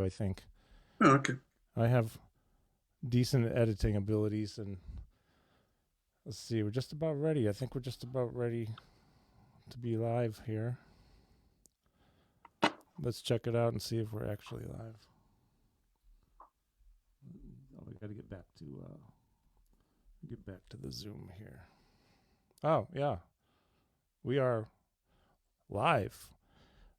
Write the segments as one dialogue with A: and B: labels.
A: I think.
B: Oh, okay.
A: I have decent editing abilities, and let's see, we're just about ready. I think we're just about ready to be live here. Let's check it out and see if we're actually live. Oh, we got to get back to the Zoom here. Oh, yeah. We are live.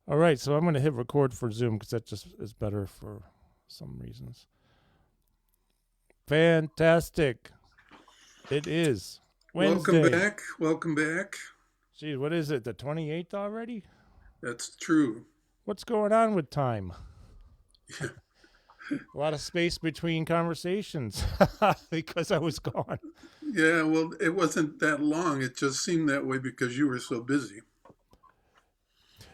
A: All right, so I'm going to hit record for Zoom because that just is better for some reasons. Fantastic. It is Wednesday.
B: Welcome back. Welcome back.
A: Geez, what is it, the 28th already?
B: That's true.
A: What's going on with time? A lot of space between conversations because I was gone.
B: Yeah, well, it wasn't that long. It just seemed that way because you were so busy.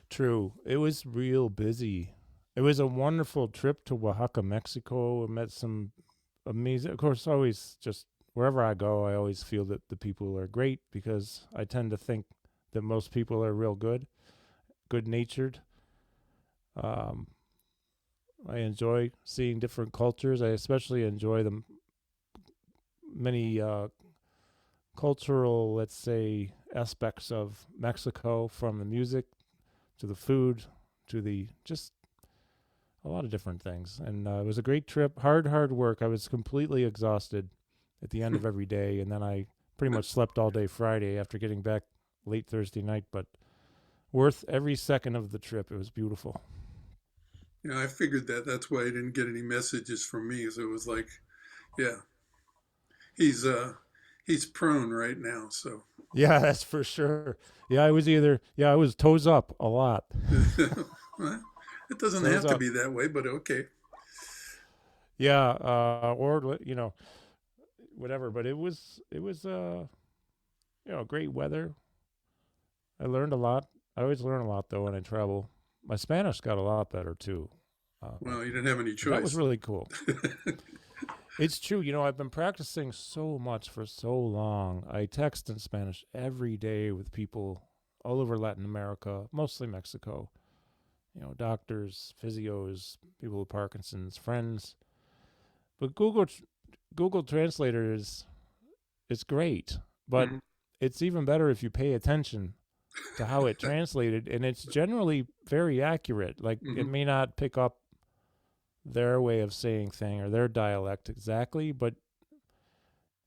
A: True. It was real busy. It was a wonderful trip to Oaxaca, Mexico. I met some amazing, of course, always just wherever I go, I always feel that the people are great because I tend to think that most people are real good-natured. I enjoy seeing different cultures. I especially enjoy the many cultural, let's say, aspects of Mexico, from the music to the food to the just a lot of different things. And it was a great trip. Hard work. I was completely exhausted at the end of every day, and then I pretty much slept all day Friday after getting back late Thursday night, but worth every second of the trip. It was beautiful.
B: Yeah, I figured that. That's why I didn't get any messages from me. So it was like, yeah, he's prone right now. So
A: Yeah, that's for sure. Yeah, I was toes up a lot.
B: well, it doesn't
A: Toes
B: have to
A: up.
B: be that way, but okay.
A: Yeah, or whatever. But it was great weather. I learned a lot. I always learn a lot though when I travel. My Spanish got a lot better too.
B: Well, you didn't have any
A: That was
B: choice.
A: really cool. It's true. I've been practicing so much for so long. I text in Spanish every day with people all over Latin America, mostly Mexico. Doctors, physios, people with Parkinson's, friends. But Google Translator is great, but
B: Mhm.
A: it's even better if you pay attention to how it translated, and it's generally very accurate. Like it
B: Mhm.
A: may not pick up their way of saying thing or their dialect exactly, but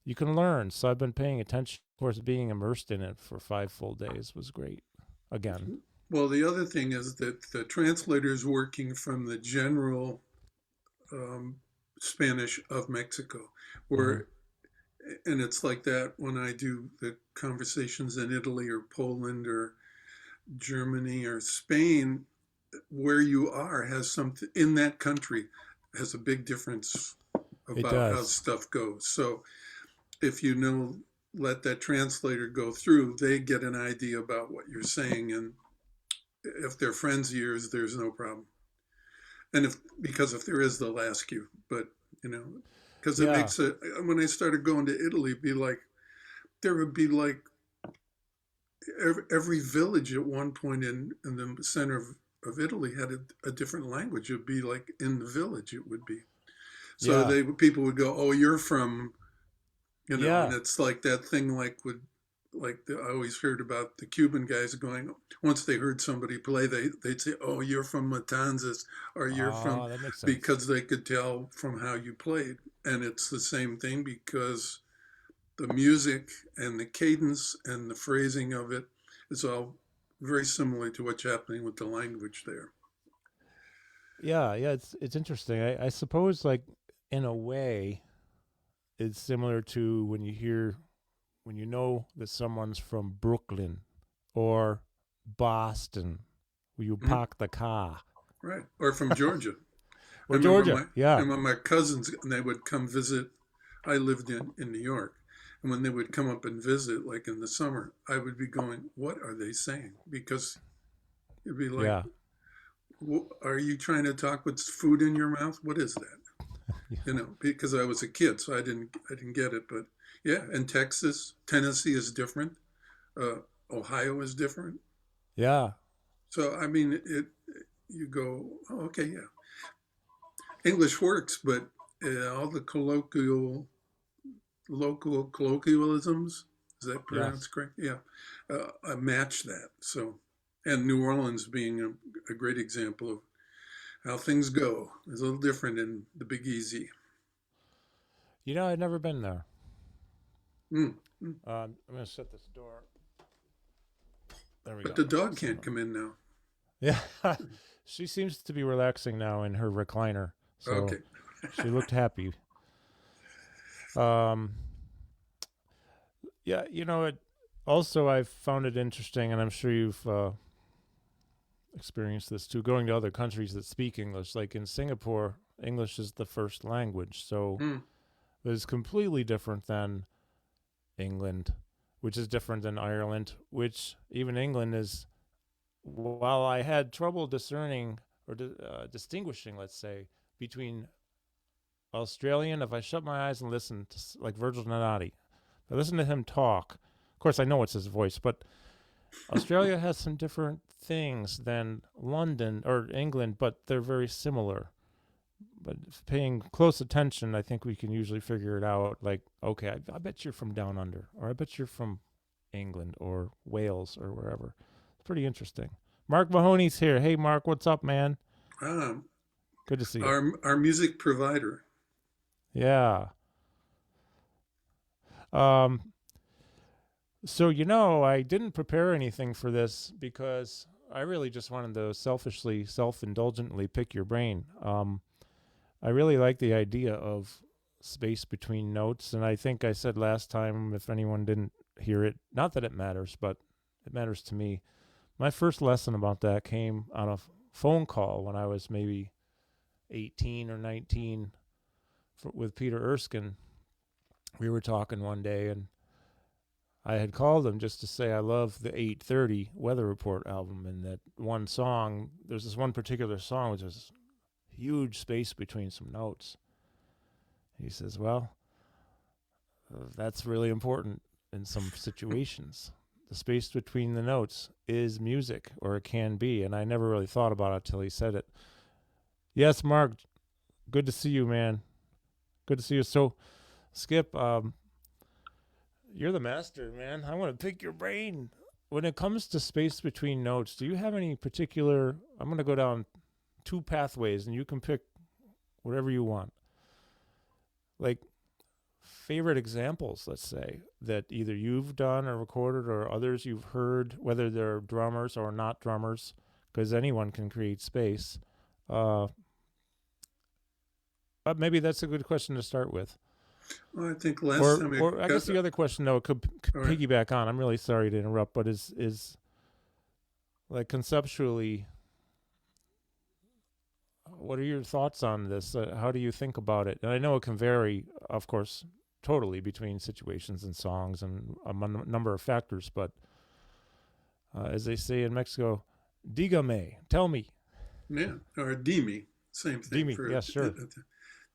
A: you can learn. So I've been paying attention. Of course, being immersed in it for 5 full days was great. Again.
B: Well, the other thing is that the translator is working from the general um, Spanish of Mexico,
A: Mm-hmm.
B: where and it's like that when I do the conversations in Italy or Poland or Germany or Spain, where you are has something in that country has a big difference
A: It
B: about how
A: does.
B: stuff goes. So if you know, let that translator go through, they get an idea about what you're saying, and if they're friends of yours, there's no problem. And if there is, they'll ask you. But you know, because it
A: Yeah.
B: makes it. When I started going to Italy, there would be like every village at one point in the center of Italy had a different language. It would be like in the village, it would be. So
A: Yeah.
B: people would go, "Oh, you're from," and
A: Yeah.
B: it's like that thing I always heard about the Cuban guys going, once they heard somebody play, they'd say, "Oh, you're from Matanzas," or "You're from,"
A: Ah, that makes sense.
B: because they could tell from how you played. And it's the same thing because the music and the cadence and the phrasing of it is all very similar to what's happening with the language there.
A: Yeah. It's interesting. I suppose, like, in a way, it's similar to when you know that someone's from Brooklyn or Boston, where you
B: Mhm.
A: park the car.
B: Right. Or from Georgia. I
A: Or
B: remember
A: Georgia.
B: my I
A: Yeah.
B: remember my cousins, and they would come visit. I lived in New York, and when they would come up and visit, like in the summer, I would be going, "What are they saying?" Because it'd be like,
A: Yeah.
B: "Are you trying to talk with food in your mouth? What is that?" Because I was a kid, so I didn't get it. But yeah, and Tennessee is different. Uh, Ohio is different.
A: Yeah.
B: So I mean, you go, "Oh, okay, yeah." English works, but all the local colloquialisms, is that
A: Yes.
B: pronounced correct? Yeah, I match that. So, and New Orleans being a great example of how things go. It's a little different in the Big Easy.
A: I'd never been there.
B: Mm. Mm.
A: I'm going to shut this door. There we
B: But
A: go.
B: the dog can't come in now.
A: Yeah. She seems to be relaxing now in her recliner. So
B: Okay.
A: she looked happy. Yeah, also I found it interesting, and I'm sure you've experienced this too, going to other countries that speak English. Like in Singapore, English is the first language. So
B: Mm.
A: it's completely different than England, which is different than Ireland, which even England is, while I had trouble discerning or distinguishing, let's say, between Australian, if I shut my eyes and listen to like Virgil Donati, I listen to him talk. Of course, I know it's his voice, but Australia has some different things than London or England, but they're very similar. But paying close attention, I think we can usually figure it out. Like, okay, I bet you're from down under, or I bet you're from England or Wales or wherever. It's pretty interesting. Mark Mahoney's here. Hey, Mark, what's up, man?
B: Um,
A: Good to see you.
B: our music provider.
A: Yeah. So, I didn't prepare anything for this because I really just wanted to selfishly, self-indulgently pick your brain. I really like the idea of space between notes, and I think I said last time, if anyone didn't hear it, not that it matters, but it matters to me. My first lesson about that came on a phone call when I was maybe 18 or 19 with Peter Erskine. We were talking one day, and I had called him just to say I love the 8:30 Weather Report album, and that one song, there's this one particular song which is huge space between some notes. He says, well, that's really important in some situations. The space between the notes is music, or it can be, and I never really thought about it till he said it. Yes, Mark, good to see you, man. Good to see you. So, Skip, you're the master, man. I want to pick your brain. When it comes to space between notes, do you have any particular, I'm going to go down 2 pathways, and you can pick whatever you want. Like favorite examples, let's say, that either you've done or recorded or others you've heard, whether they're drummers or not drummers, because anyone can create space. But maybe that's a good question to start with.
B: Well, I think last time
A: or I guess the other question, though, could
B: right.
A: piggyback on. I'm really sorry to interrupt, but is like conceptually, what are your thoughts on this? How do you think about it? And I know it can vary, of course, totally between situations and songs and a number of factors. But as they say in Mexico, dígame, tell me.
B: Yeah, or dime, same thing.
A: Dime, yeah, sure.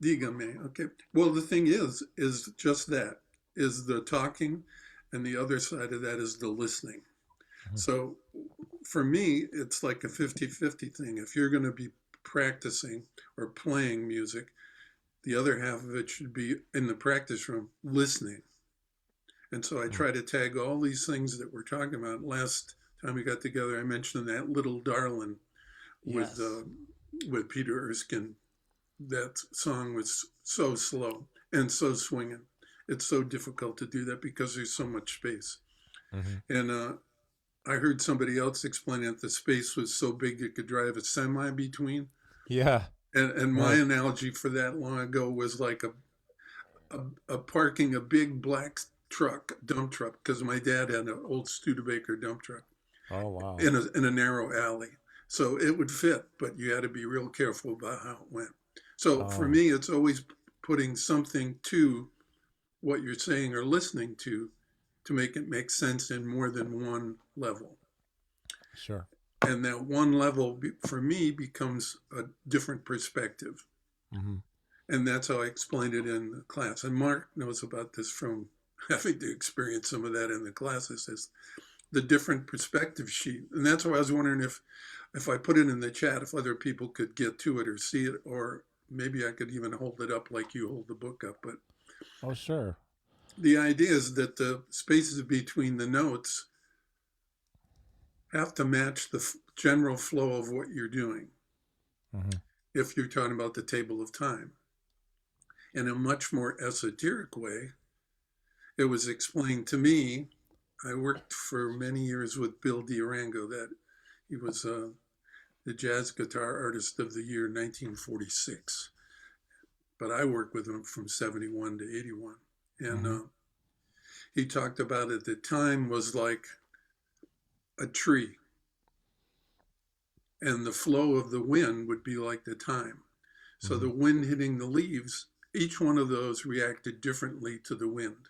B: Dígame, okay. Well, the thing is just that, is the talking, and the other side of that is the listening. Mm-hmm. So for me, it's like a 50-50 thing. If you're going to be practicing or playing music, the other half of it should be in the practice room listening. And so I try to tag all these things that we're talking about. Last time we got together, I mentioned that Little Darlin' with Peter Erskine. That song was so slow and so swinging. It's so difficult to do that because there's so much space. Mm-hmm. And I heard somebody else explain that the space was so big you could drive a semi between.
A: Yeah.
B: And my analogy for that long ago was like a parking a big black truck, dump truck, because my dad had an old Studebaker dump truck.
A: Oh, wow.
B: In a narrow alley. So it would fit, but you had to be real careful about how it went. So for me, it's always putting something to what you're saying or listening to make it make sense in more than one level.
A: Sure.
B: And that one level, for me, becomes a different perspective. Mm-hmm. And that's how I explained it in the class. And Mark knows about this from having to experience some of that in the classes, is the different perspective sheet. And that's why I was wondering if I put it in the chat, if other people could get to it or see it, or maybe I could even hold it up like you hold the book up, but
A: Oh, sure.
B: the idea is that the spaces between the notes have to match the general flow of what you're doing.
A: Mm-hmm.
B: If you're talking about the table of time. In a much more esoteric way, it was explained to me. I worked for many years with Bill DeArango, that he was the Jazz Guitar Artist of the Year 1946. But I worked with him from 71 to 81. And he talked about it that time was like a tree. And the flow of the wind would be like the time. So the wind hitting the leaves, each one of those reacted differently to the wind,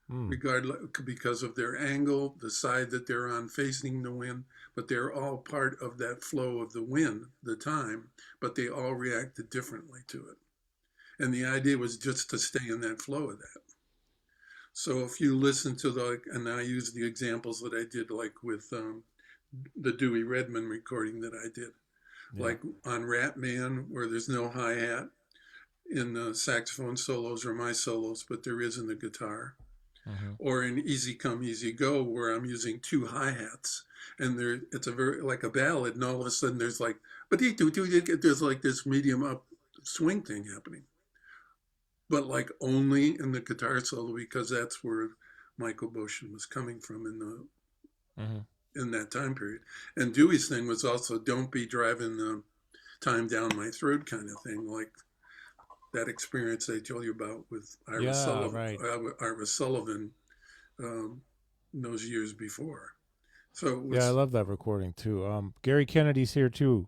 B: regardless, because of their angle, the side that they're on facing the wind, but they're all part of that flow of the wind, the time, but they all reacted differently to it. And the idea was just to stay in that flow of that. So if you listen to and I use the examples that I did, like with the Dewey Redman recording that I did, like on Rat Man, where there's no hi-hat in the saxophone solos or my solos, but there is in the guitar. Or in Easy Come, Easy Go, where I'm using two hi-hats, and it's a very like a ballad, and all of a sudden there's like, there's like this medium up swing thing happening, but like only in the guitar solo, because that's where Michael Bocian was coming from in the in that time period. And Dewey's thing was also, don't be driving the time down my throat kind of thing, like that experience I told you about with Ira Sullivan.
A: Right.
B: Ira Sullivan those years before. So
A: I love that recording too. Gary Kennedy's here too.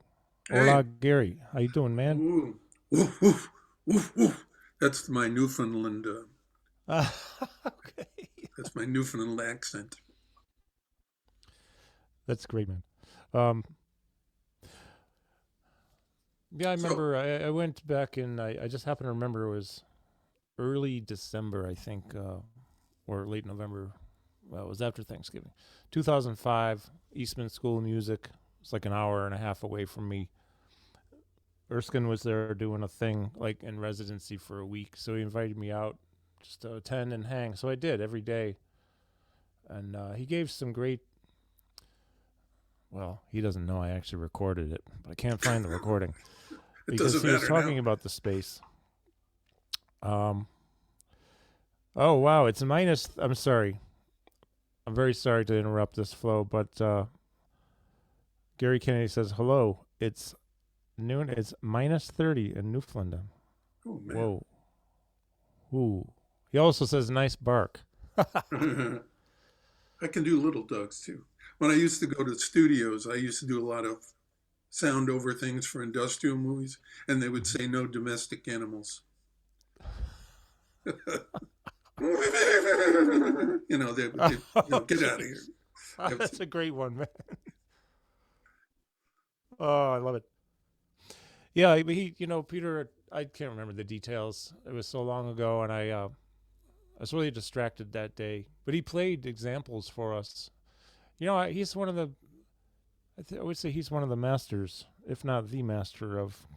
B: Hey.
A: Hola, Gary. How you doing, man?
B: Ooh. Woof, woof, woof, woof. That's my Newfoundland.
A: Okay.
B: That's my Newfoundland accent.
A: That's great, man. Yeah, I remember I went back and I just happen to remember it was early December, I think, or late November. Well, it was after Thanksgiving. 2005, Eastman School of Music. It's like an hour and a half away from me. Erskine was there doing a thing, like in residency for a week. So he invited me out just to attend and hang. So I did every day. And he gave some great, well, he doesn't know I actually recorded it, but I can't find the recording. Because he was talking about the space. Oh, wow. It's minus, I'm sorry. I'm very sorry to interrupt this flow, but Gary Kennedy says, hello. It's noon. It's minus 30 in Newfoundland.
B: Oh, man.
A: Whoa. Ooh. He also says, nice bark.
B: I can do little dogs, too. When I used to go to studios, I used to do a lot of sound over things for industrial movies, and they would say no domestic animals. You know, they get out of here.
A: That's a great one, man. Oh, I love it. Yeah, he, Peter, I can't remember the details. It was so long ago, and I was really distracted that day. But he played examples for us. He's one of the, I would say he's one of the masters, if not the master of,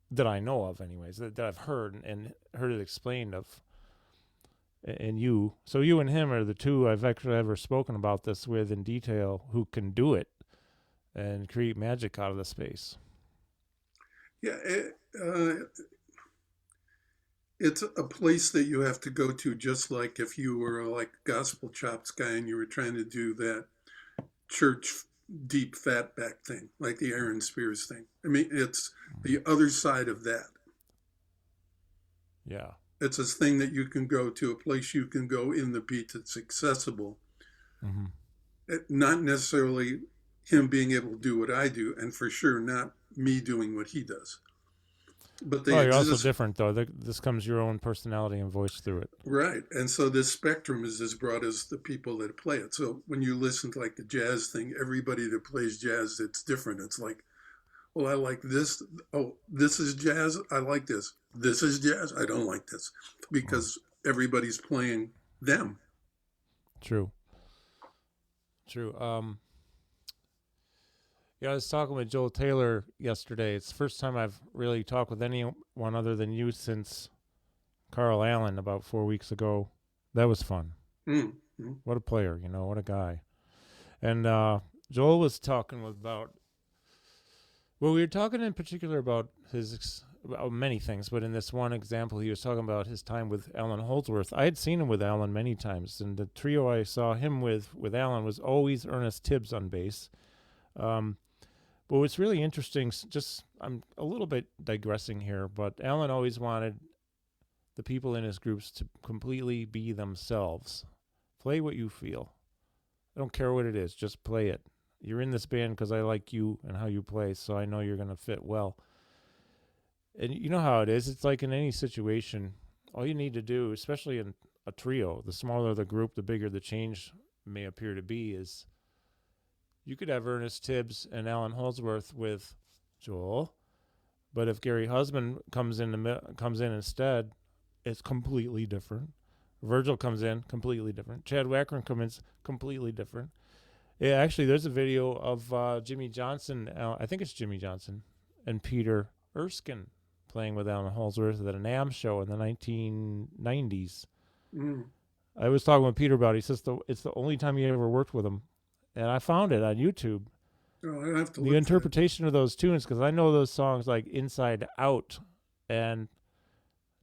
A: that I know of anyways, that I've heard and heard it explained of. And you, so you and him are the two I've actually ever spoken about this with in detail who can do it and create magic out of the space.
B: Yeah, it's a place that you have to go to, just like if you were like a gospel chops guy and you were trying to do that church deep fat back thing, like the Aaron Spears thing. I mean, it's the other side of that.
A: Yeah.
B: It's a thing that you can go to, a place you can go in the beat that's accessible. Not necessarily him being able to do what I do, and for sure not me doing what he does. But
A: you're also different, though. This comes your own personality and voice through it.
B: Right. And so this spectrum is as broad as the people that play it. So when you listen to like the jazz thing, everybody that plays jazz, it's different. It's like, well, I like this. Oh, this is jazz. I like this. This is jazz. I don't like this, because everybody's playing them.
A: True. Yeah, I was talking with Joel Taylor yesterday. It's the first time I've really talked with anyone other than you since Carl Allen about 4 weeks ago. That was fun.
B: Mm-hmm.
A: What a player, what a guy. And Joel was talking about, well, we were talking in particular about about many things, but in this one example, he was talking about his time with Alan Holdsworth. I had seen him with Alan many times, and the trio I saw him with Alan was always Ernest Tibbs on bass. But what's really interesting, I'm a little bit digressing here, but Alan always wanted the people in his groups to completely be themselves. Play what you feel. I don't care what it is, just play it. You're in this band because I like you and how you play, so I know you're going to fit well. And you know how it is. It's like in any situation, all you need to do, especially in a trio, the smaller the group, the bigger the change may appear to be, is you could have Ernest Tibbs and Alan Holdsworth with Joel, but if Gary Husband comes in instead, it's completely different. Virgil comes in, completely different. Chad Wackern comes in, completely different. Yeah, actually, there's a video of Jimmy Johnson, I think it's Jimmy Johnson, and Peter Erskine playing with Alan Holdsworth at an AM show in the 1990s.
B: Mm.
A: I was talking with Peter about it. He says it's the only time he ever worked with him. And I found it on YouTube.
B: Oh, I have to
A: the interpretation of those tunes, because I know those songs like inside out. And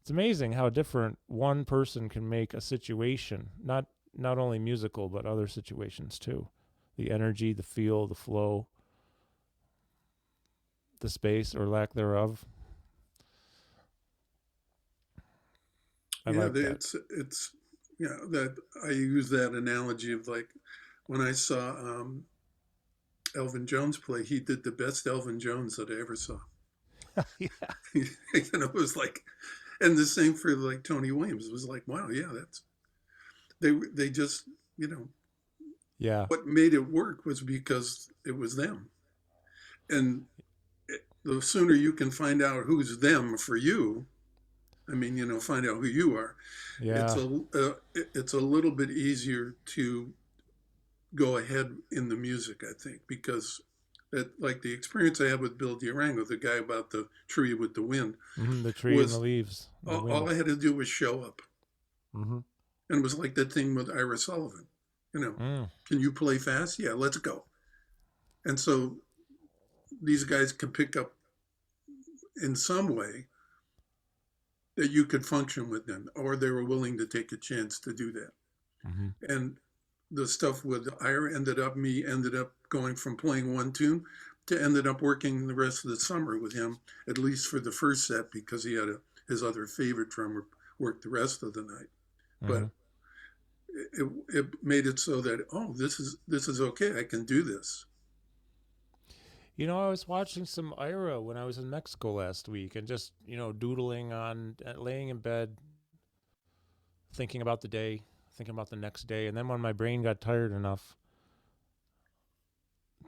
A: it's amazing how different one person can make a situation, not only musical, but other situations too. The energy, the feel, the flow, the space or lack thereof.
B: It's that I use that analogy of like when I saw Elvin Jones play, he did the best Elvin Jones that I ever saw.
A: Yeah.
B: It was like, and the same for like Tony Williams. It was like, wow, yeah, that's they just,
A: yeah.
B: What made it work was because it was them. And the sooner you can find out who's them for you, find out who you are.
A: Yeah.
B: It's a little bit easier to go ahead in the music, I think, because like the experience I had with Bill DeArango, the guy about the tree with the wind.
A: Mm-hmm, the tree and the leaves.
B: All I had to do was show up.
A: Mm-hmm.
B: And it was like that thing with Ira Sullivan. Can you play fast? Yeah, let's go. And so these guys can pick up in some way that you could function with them, or they were willing to take a chance to do that.
A: Mm-hmm.
B: And the stuff with Ira ended up going from playing one tune to ended up working the rest of the summer with him, at least for the first set, because he had his other favorite drummer work the rest of the night. Mm-hmm. But it made it so that, this is okay, I can do this.
A: I was watching some Ira when I was in Mexico last week and just, doodling on, laying in bed, thinking about the day, thinking about the next day. And then when my brain got tired enough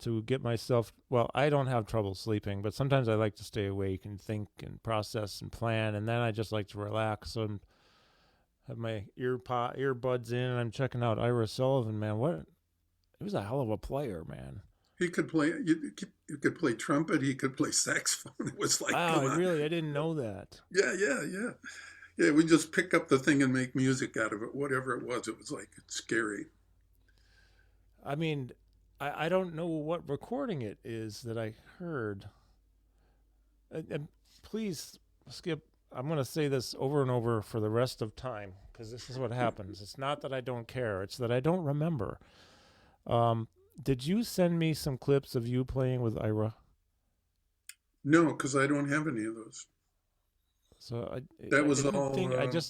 A: to get myself, I don't have trouble sleeping, but sometimes I like to stay awake and think and process and plan. And then I just like to relax and have my earbuds in and I'm checking out Ira Sullivan, man. He was a hell of a player, man.
B: He could play. You could play trumpet. He could play saxophone. It was like,
A: wow, I didn't know that.
B: Yeah. We just pick up the thing and make music out of it. Whatever it was like it's scary.
A: I mean, I don't know what recording it is that I heard. And please skip. I'm going to say this over and over for the rest of time because this is what happens. It's not that I don't care. It's that I don't remember. Did you send me some clips of you playing with Ira?
B: No, because I don't have any of those.
A: So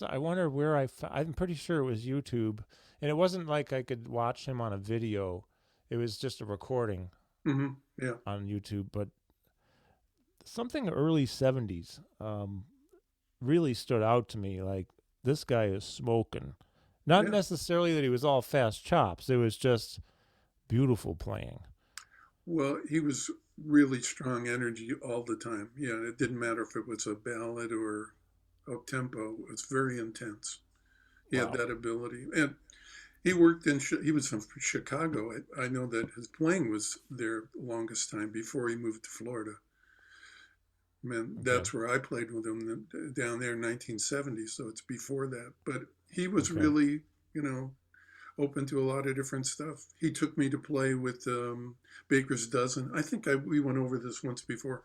B: I
A: wonder where I'm pretty sure it was YouTube, and it wasn't like I could watch him on a video. It was just a recording
B: on
A: YouTube. But something early 70s really stood out to me. Like, this guy is smoking. Not necessarily that he was all fast chops. It was just beautiful playing.
B: Well, he was really strong energy all the time. Yeah, it didn't matter if it was a ballad or up tempo. It was very intense. He had that ability. And He worked in, he was from Chicago. I know that his playing was there the longest time before he moved to Florida. Man,
A: Okay.
B: that's where I played with him down there in 1970. So it's before that. But he was
A: Okay.
B: really, you know, open to a lot of different stuff. He took me to play with Baker's Dozen. I think we went over this once before.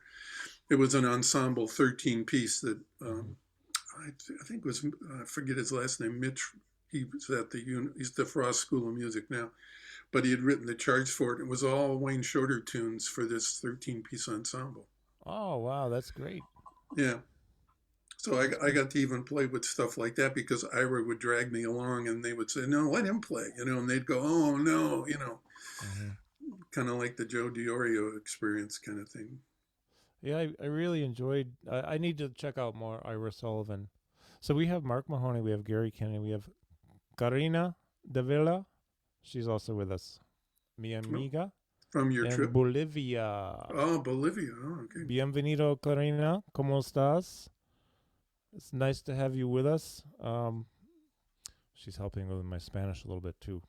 B: It was an ensemble 13 piece that
A: Hmm.
B: I think it was, I forget his last name, Mitch. He was at he's the Frost School of Music now, but he had written the charge for it. It was all Wayne Shorter tunes for this 13 piece ensemble.
A: Oh, wow, that's great.
B: Yeah. So
A: That's
B: I
A: great.
B: got to even play with stuff like that because Ira would drag me along and they would say, no, let him play, and they'd go, oh, no,
A: Hmm.
B: kind of like the Joe DiOrio experience kind of thing.
A: Yeah, I really enjoyed. I need to check out more Ira Sullivan. So we have Mark Mahoney, we have Gary Kennedy, we have Karina De Villa. She's also with us. Mi
B: Oh,
A: amiga
B: from your
A: in
B: trip?
A: Bolivia.
B: Oh, Bolivia. Oh, okay.
A: Bienvenido, Karina. ¿Cómo estás? It's nice to have you with us. She's helping with my Spanish a little bit too.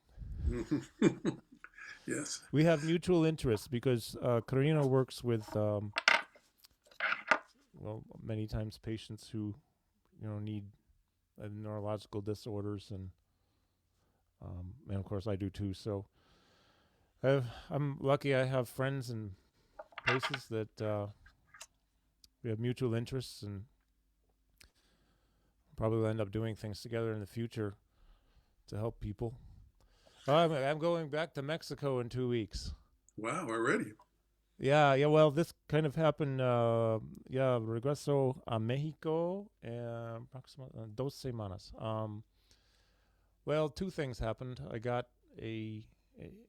B: Yes.
A: We have mutual interests because Karina works with, well, many times patients who, need neurological disorders, and of course I do too. So I'm lucky I have friends and places that we have mutual interests, and probably will end up doing things together in the future to help people. I'm going back to Mexico in 2 weeks.
B: Wow, already.
A: Yeah, yeah. Well, this kind of happened. Yeah, regreso a Mexico aproximately 2 semanas. Well, two things happened. I got an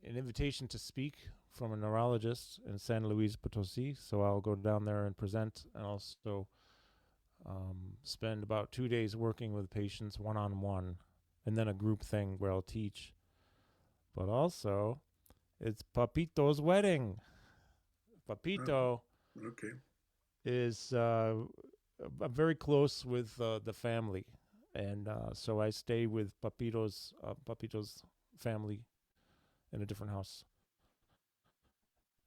A: invitation to speak from a neurologist in San Luis Potosi, so I'll go down there and present, and also spend about 2 days working with patients one on one, and then a group thing where I'll teach. But also, it's Papito's wedding.
B: Oh,
A: Papito
B: okay.
A: is I'm very close with the family, and so I stay with Papito's family in a different house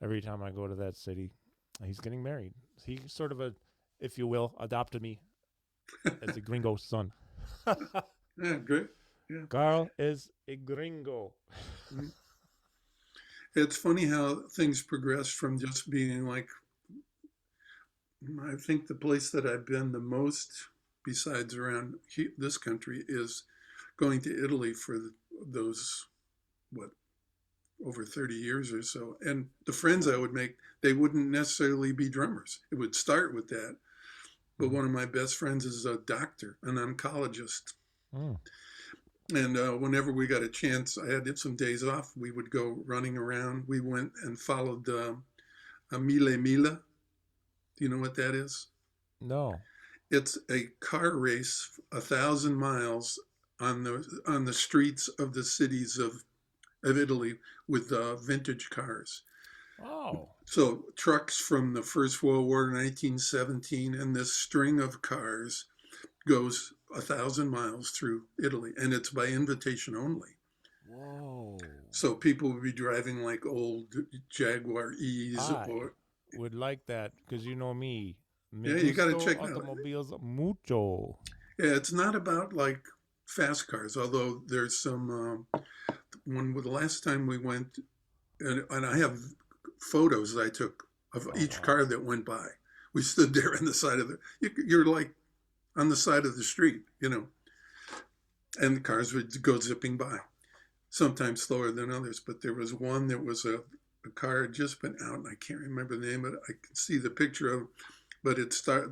A: every time I go to that city. He's getting married. He sort of if you will, adopted me as a gringo son.
B: Yeah, great. Yeah.
A: Carl is a gringo.
B: Mm. It's funny how things progressed from just being like, I think the place that I've been the most, besides around this country, is going to Italy for those, what, over 30 years or so. And the friends I would make, they wouldn't necessarily be drummers. It would start with that. But
A: Mm-hmm.
B: one of my best friends is a doctor, an oncologist.
A: Mm.
B: And whenever we got a chance, I had some days off, we would go running around. We went and followed a Mille Mila. Do you know what that is?
A: No.
B: It's a car race, 1,000 miles on the streets of the cities of Italy with vintage cars.
A: Oh.
B: So trucks from the First World War, 1917, and this string of cars goes 1,000 miles through Italy, and it's by invitation only.
A: Whoa.
B: So people would be driving like old Jaguar E's,
A: I
B: or
A: would like that because you know me. Me
B: yeah, you got to
A: gusto
B: check it out.
A: automobiles mucho.
B: Yeah, it's not about like fast cars, although there's some. When the last time we went, and I have photos that I took of
A: Oh
B: each
A: wow.
B: car that went by. We stood there on the side of you're like on the side of the street, and the cars would go zipping by, sometimes slower than others. But there was one that was a car had just been out, and I can't remember the name of it. I can see the picture of, but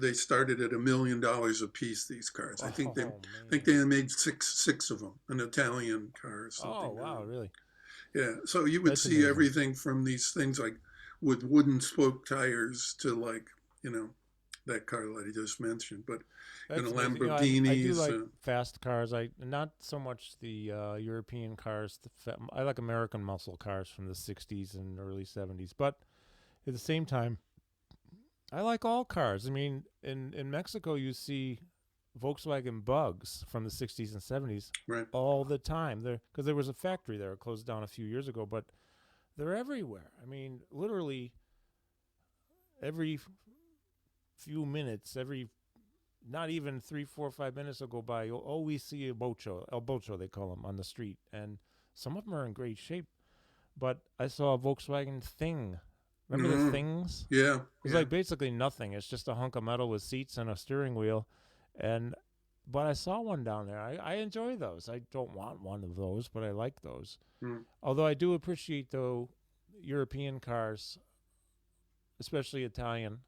B: they started at $1 million a piece. These cars,
A: Oh
B: I think
A: man.
B: they made six of them, an Italian car or
A: Oh
B: something.
A: wow, really?
B: Yeah, so you would
A: That's
B: see
A: amazing.
B: everything from these things like with wooden spoke tires to like you know that car that I just mentioned, but
A: That's amazing. I do
B: Lamborghinis.
A: like fast cars. I not so much the European cars. I like American muscle cars from the '60s and early '70s. But at the same time, I like all cars. I mean, in Mexico, you see Volkswagen Bugs from the 60s and 70s
B: Right.
A: all the time. Because there was a factory there. It closed down a few years ago, but they're everywhere. I mean, literally every few minutes, not even 3, 4, 5 minutes will go by, you'll always see a El Bocho, they call them, on the street. And some of them are in great shape. But I saw a Volkswagen Thing. Remember the Things?
B: Yeah.
A: It's like basically nothing. It's just a hunk of metal with seats and a steering wheel. But I saw one down there. I enjoy those. I don't want one of those, but I like those. Although I do appreciate, though, European cars, especially Italian,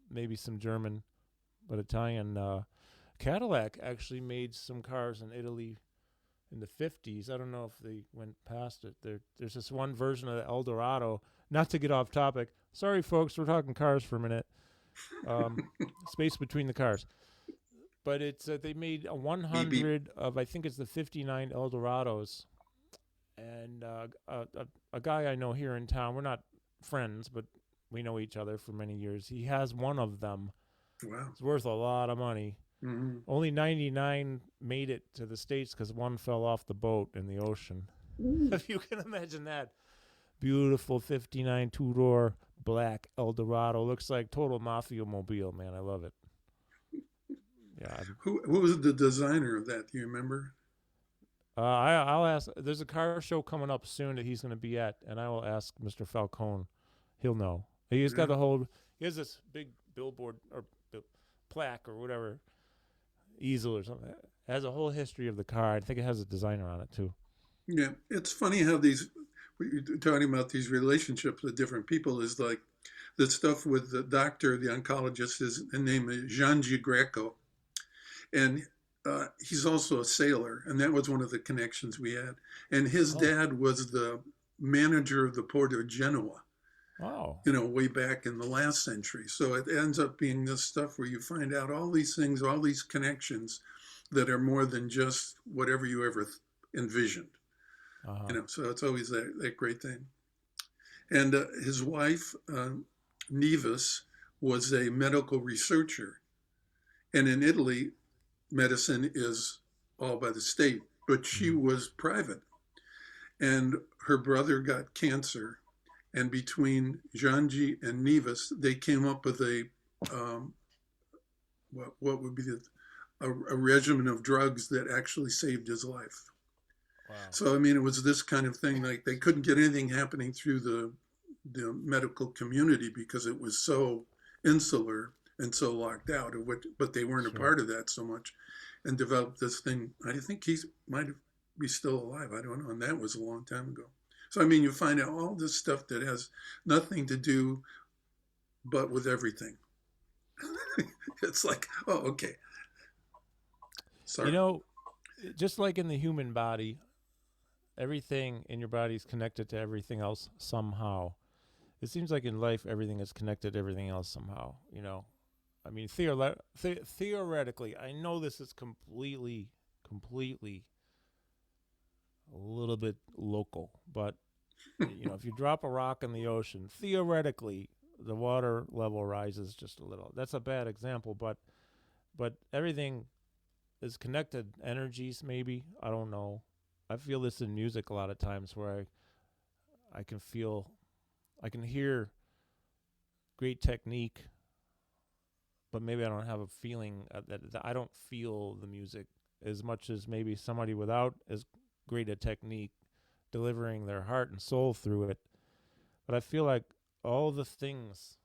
A: maybe some German, but Italian. Cadillac actually made some cars in Italy in the 50s. I don't know if they went past it. There's this one version of the Eldorado. Not to get off topic. Sorry, folks, we're talking cars for a minute. Space between the cars. But it's they made a 100 of, I think it's the 59 Eldorados. And a guy I know here in town, we're not friends, but we know each other for many years. He has one of them.
B: Wow.
A: It's worth a lot of money. Only 99 made it to the States because one fell off the boat in the ocean. If you can imagine that. Beautiful 59 two-door black Eldorado. Looks like total mafia mobile, man. I love it. Yeah.
B: Who was the designer of that? Do you remember?
A: I'll ask. There's a car show coming up soon that he's going to be at, and I will ask Mr. Falcone. He'll know. He's got the whole. He has this big billboard or plaque or whatever, easel or something. It has a whole history of the car. I think it has a designer on it too.
B: Yeah, it's funny how you're talking about these relationships with different people is like the stuff with the doctor, the oncologist. His name is Jean-G Greco, and he's also a sailor, and that was one of the connections we had. And his dad was the manager of the port of Genoa.
A: Oh.
B: Way back in the last century. So it ends up being this stuff where you find out all these things, all these connections that are more than just whatever you ever envisioned. So it's always that great thing. And his wife, Nevis, was a medical researcher. And in Italy, medicine is all by the state, but she was private. And her brother got cancer. And between Jean-G and Nevis, they came up with a what would be a regimen of drugs that actually saved his life. Wow. So I mean, it was this kind of thing. Like they couldn't get anything happening through the medical community because it was so insular and so locked out of what. But they weren't a part of that so much, and developed this thing. I think he might be still alive. I don't know, and that was a long time ago. So, I mean, you find out all this stuff that has nothing to do but with everything. It's like, oh, okay. Sorry.
A: Just like in the human body, everything in your body is connected to everything else somehow. It seems like in life, everything is connected to everything else somehow, I mean, theoretically, I know this is completely a little bit local, but if you drop a rock in the ocean, theoretically the water level rises just a little. That's a bad example, but everything is connected. Energies, maybe, I don't know. I feel this in music a lot of times where I can hear great technique, but maybe I don't have a feeling that I don't feel the music as much as maybe somebody without as great a technique delivering their heart and soul through it. But I feel like all the things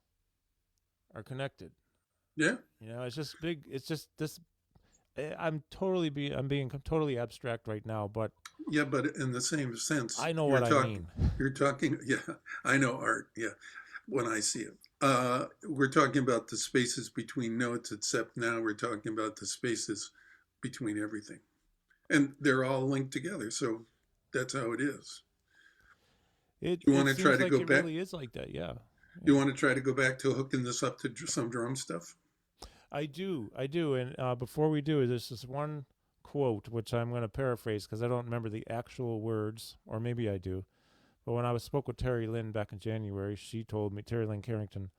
A: are connected.
B: Yeah.
A: It's just big. It's just this. I'm being totally abstract right now, but
B: yeah, but in the same sense,
A: I know what I mean.
B: You're talking. Yeah, I know art. Yeah, when I see it, we're talking about the spaces between notes. Except now we're talking about the spaces between everything. And they're all linked together, so that's how it is.
A: You want to try to go back? It really is like that, yeah.
B: You want to try to go back to hooking this up to some drum stuff?
A: I do. And before we do, there's this one quote, which I'm going to paraphrase because I don't remember the actual words, or maybe I do. But when I spoke with Terry Lynn back in January, she told me, Terry Lynn Carrington,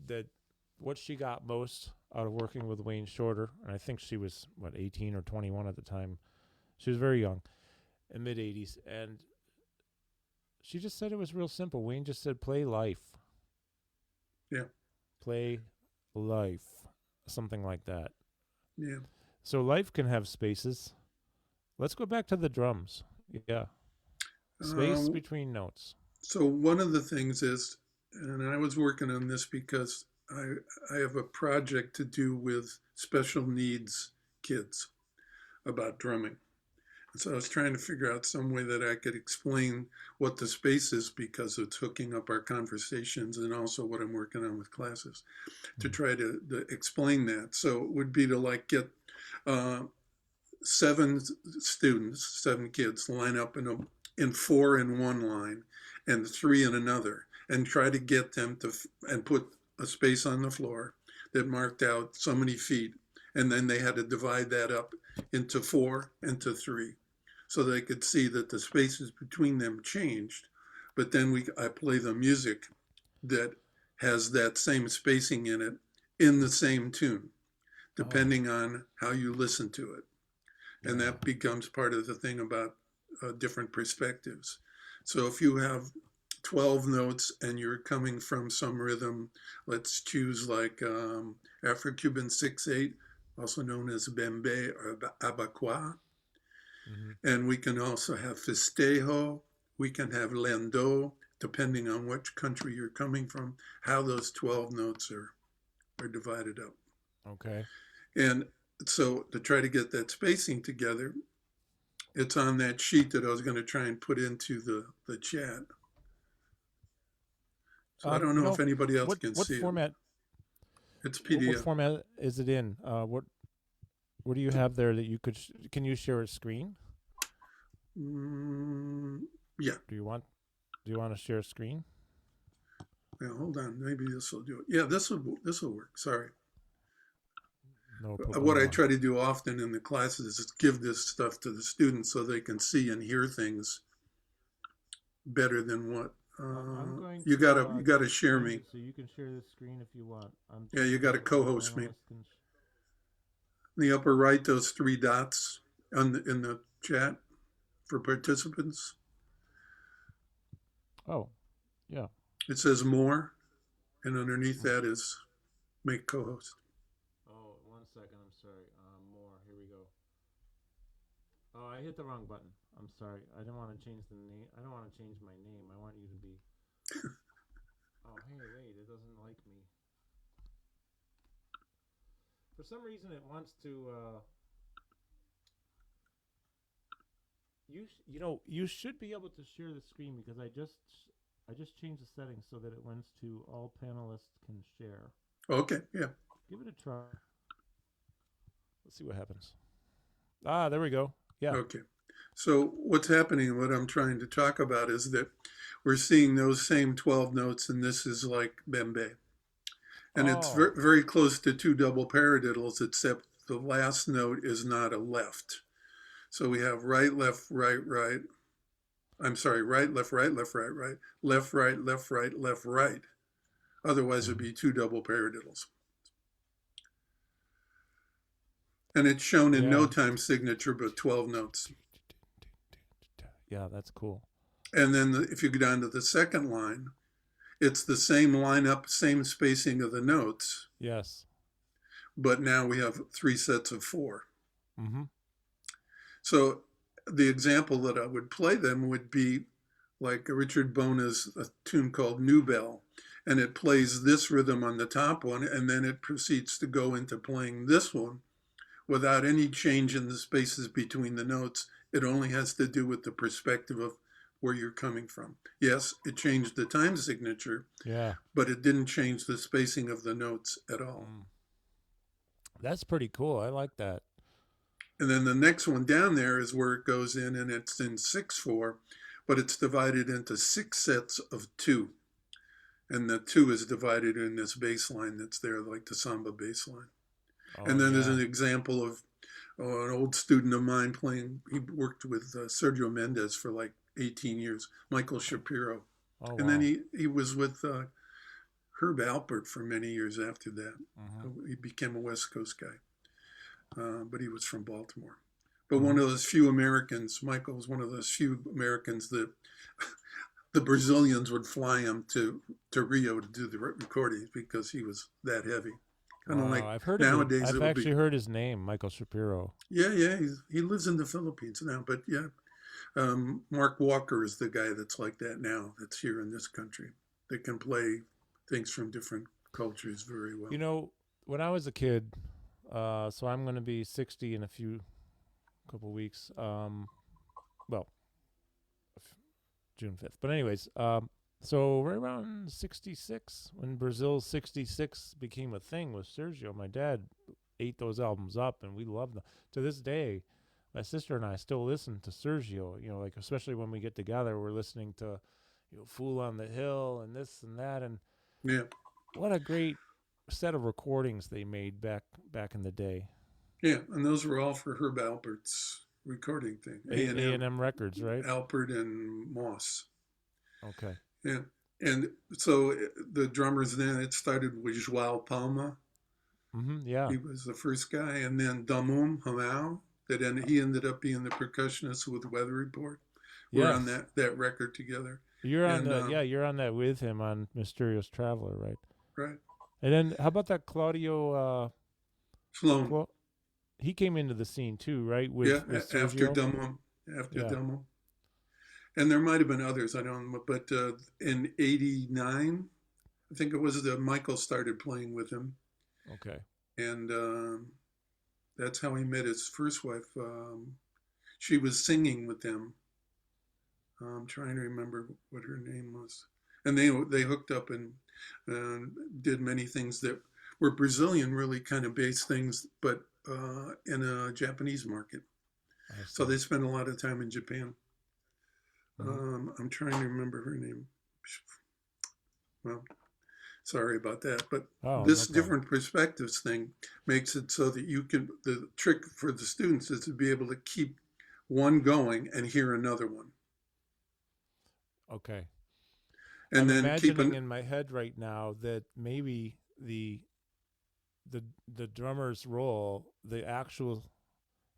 A: that what she got most out of working with Wayne Shorter, and I think she was, 18 or 21 at the time. She was very young, in mid-'80s, and she just said it was real simple. Wayne just said, play life.
B: Yeah.
A: Play life. Something like that.
B: Yeah.
A: So life can have spaces. Let's go back to the drums. Yeah. Space between notes.
B: So one of the things is, and I was working on this because I have a project to do with special needs kids about drumming. And so I was trying to figure out some way that I could explain what the space is, because it's hooking up our conversations and also what I'm working on with classes, to try to explain that. So it would be to like get 7 students, 7 kids line up in 4 in one line and 3 in another, and try to get them to and put a space on the floor that marked out so many feet, and then they had to divide that up into 4 and to 3, so they could see that the spaces between them changed. But then I play the music that has that same spacing in it in the same tune, depending on how you listen to it. And that becomes part of the thing about different perspectives. So if you have 12 notes and you're coming from some rhythm, let's choose like Afro-Cuban 6/8, also known as bembe or abacoa. And we can also have festejo, we can have lendo, depending on which country you're coming from, how those 12 notes are divided up.
A: Okay.
B: And so to try to get that spacing together, it's on that sheet that I was going to try and put into the chat. So I don't know if anybody else can see
A: format,
B: it. It's PDF.
A: What format is it in? What do you have there that you could? Can you share a screen?
B: Yeah.
A: Do you want to share a screen?
B: Yeah. Hold on. Maybe this will do it. Yeah. This will work. Sorry.
A: No.
B: What I try to do often in the classes is give this stuff to the students so they can see and hear things better than what. You gotta share me.
A: So you can share the screen if you want.
B: Yeah, you gotta co-host me. In the upper right, those 3 dots in the chat for participants.
A: Oh, yeah.
B: It says more, and underneath that is make co-host.
A: Oh, 1 second. I'm sorry. More. Here we go. Oh, I hit the wrong button. I'm sorry. I didn't want to change the name. I don't want to change my name. I want you to be. Oh, hey, wait. It doesn't like me. For some reason, it wants to. You should be able to share the screen, because I just changed the settings so that it went to all panelists can share.
B: Okay. Yeah.
A: Give it a try. Let's see what happens. Ah, there we go. Yeah.
B: Okay. So what's happening, what I'm trying to talk about, is that we're seeing those same 12 notes, and this is like bembe. And it's very close to 2 double paradiddles, except the last note is not a left. So we have right, left, right, right. I'm sorry, right, left, right, left, right, right, left, right, left, right, left, right. Otherwise, it'd be 2 double paradiddles. And it's shown in no time signature, but 12 notes.
A: Yeah, that's cool.
B: And then if you go down to the second line, it's the same lineup, same spacing of the notes.
A: Yes.
B: But now we have 3 sets of 4.
A: Mm-hmm.
B: So the example that I would play them would be like Richard Bona's a tune called New Bell. And it plays this rhythm on the top one, and then it proceeds to go into playing this one without any change in the spaces between the notes. It only has to do with the perspective of where you're coming from. Yes, it changed the time signature, but it didn't change the spacing of the notes at all.
A: That's pretty cool. I like that.
B: And then the next one down there is where it goes in, and it's in 6/4, but it's divided into 6 sets of 2. And the 2 is divided in this bass line that's there, like the samba bass line. And then there's an example of an old student of mine playing. He worked with Sergio Mendes for like 18 years, Michael Shapiro. And then he was with Herb Alpert for many years after that.
A: Mm-hmm.
B: He became a West Coast guy, but he was from Baltimore. But
A: Mm-hmm.
B: one of those few Americans, Michael was one of those few Americans that the Brazilians would fly him to Rio to do the recordings because he was that heavy. Kind of
A: Wow,
B: like
A: I've heard of it.
B: nowadays it
A: I've
B: would be.
A: actually heard his name, Michael Shapiro.
B: Yeah, he lives in the Philippines now. But yeah, Mark Walker is the guy that's like that now. That's here in this country. That can play things from different cultures very well.
A: You know, when I was a kid, so I'm going to be 60 in a couple weeks. Well, June 5th. But anyways, so right around 66, when Brazil's 66 became a thing with Sergio, my dad ate those albums up, and we loved them. To this day, my sister and I still listen to Sergio. You know, like especially when we get together, we're listening to, Fool on the Hill and this and that, and
B: Yeah,
A: what a great set of recordings they made back in the day.
B: yeah, and those were all for Herb Alpert's recording thing.
A: A&M Records, right?
B: Alpert and Moss.
A: Okay.
B: Yeah, and so the drummers then it started with Joao Palma.
A: Mm-hmm. Yeah.
B: He was the first guy, and then Ramao. He ended up being the percussionist with Weather Report. We're on that record together.
A: You're on you're on that with him on Mysterious Traveler, right?
B: Right.
A: And then how about that Claudio
B: Sloan?
A: He came into the scene too, right? With
B: after Dummo. Dummo. And there might have been others, I don't know, but in '89, I think it was that Michael started playing with him.
A: Okay.
B: And that's how he met his first wife. She was singing with them. I'm trying to remember what her name was. And they hooked up and did many things that were Brazilian, really kind of based things, but in a Japanese market. So they spent a lot of time in Japan. Mm-hmm. I'm trying to remember her name. Well, sorry about that. But this different perspectives thing makes it so that the trick for the students is to be able to keep one going and hear another one.
A: Okay.
B: And
A: I'm
B: then
A: imagining in my head right now that maybe the drummer's role, the actual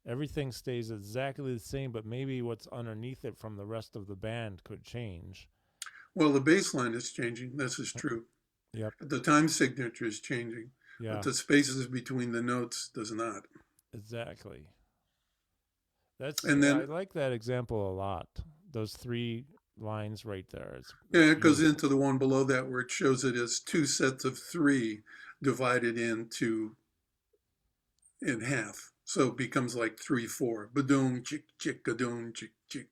A: everything stays exactly the same, but maybe what's underneath it from the rest of the band could change.
B: Well, the bass line is changing. This is true.
A: Yep.
B: The time signature is changing.
A: Yeah.
B: But the spaces between the notes does not.
A: Exactly. I like that example a lot. Those three lines right there.
B: It goes into the one below that where it shows it as two sets of three divided in half. So it becomes like 3/4. Badoon, chick, chick, gadoon, chick, chick.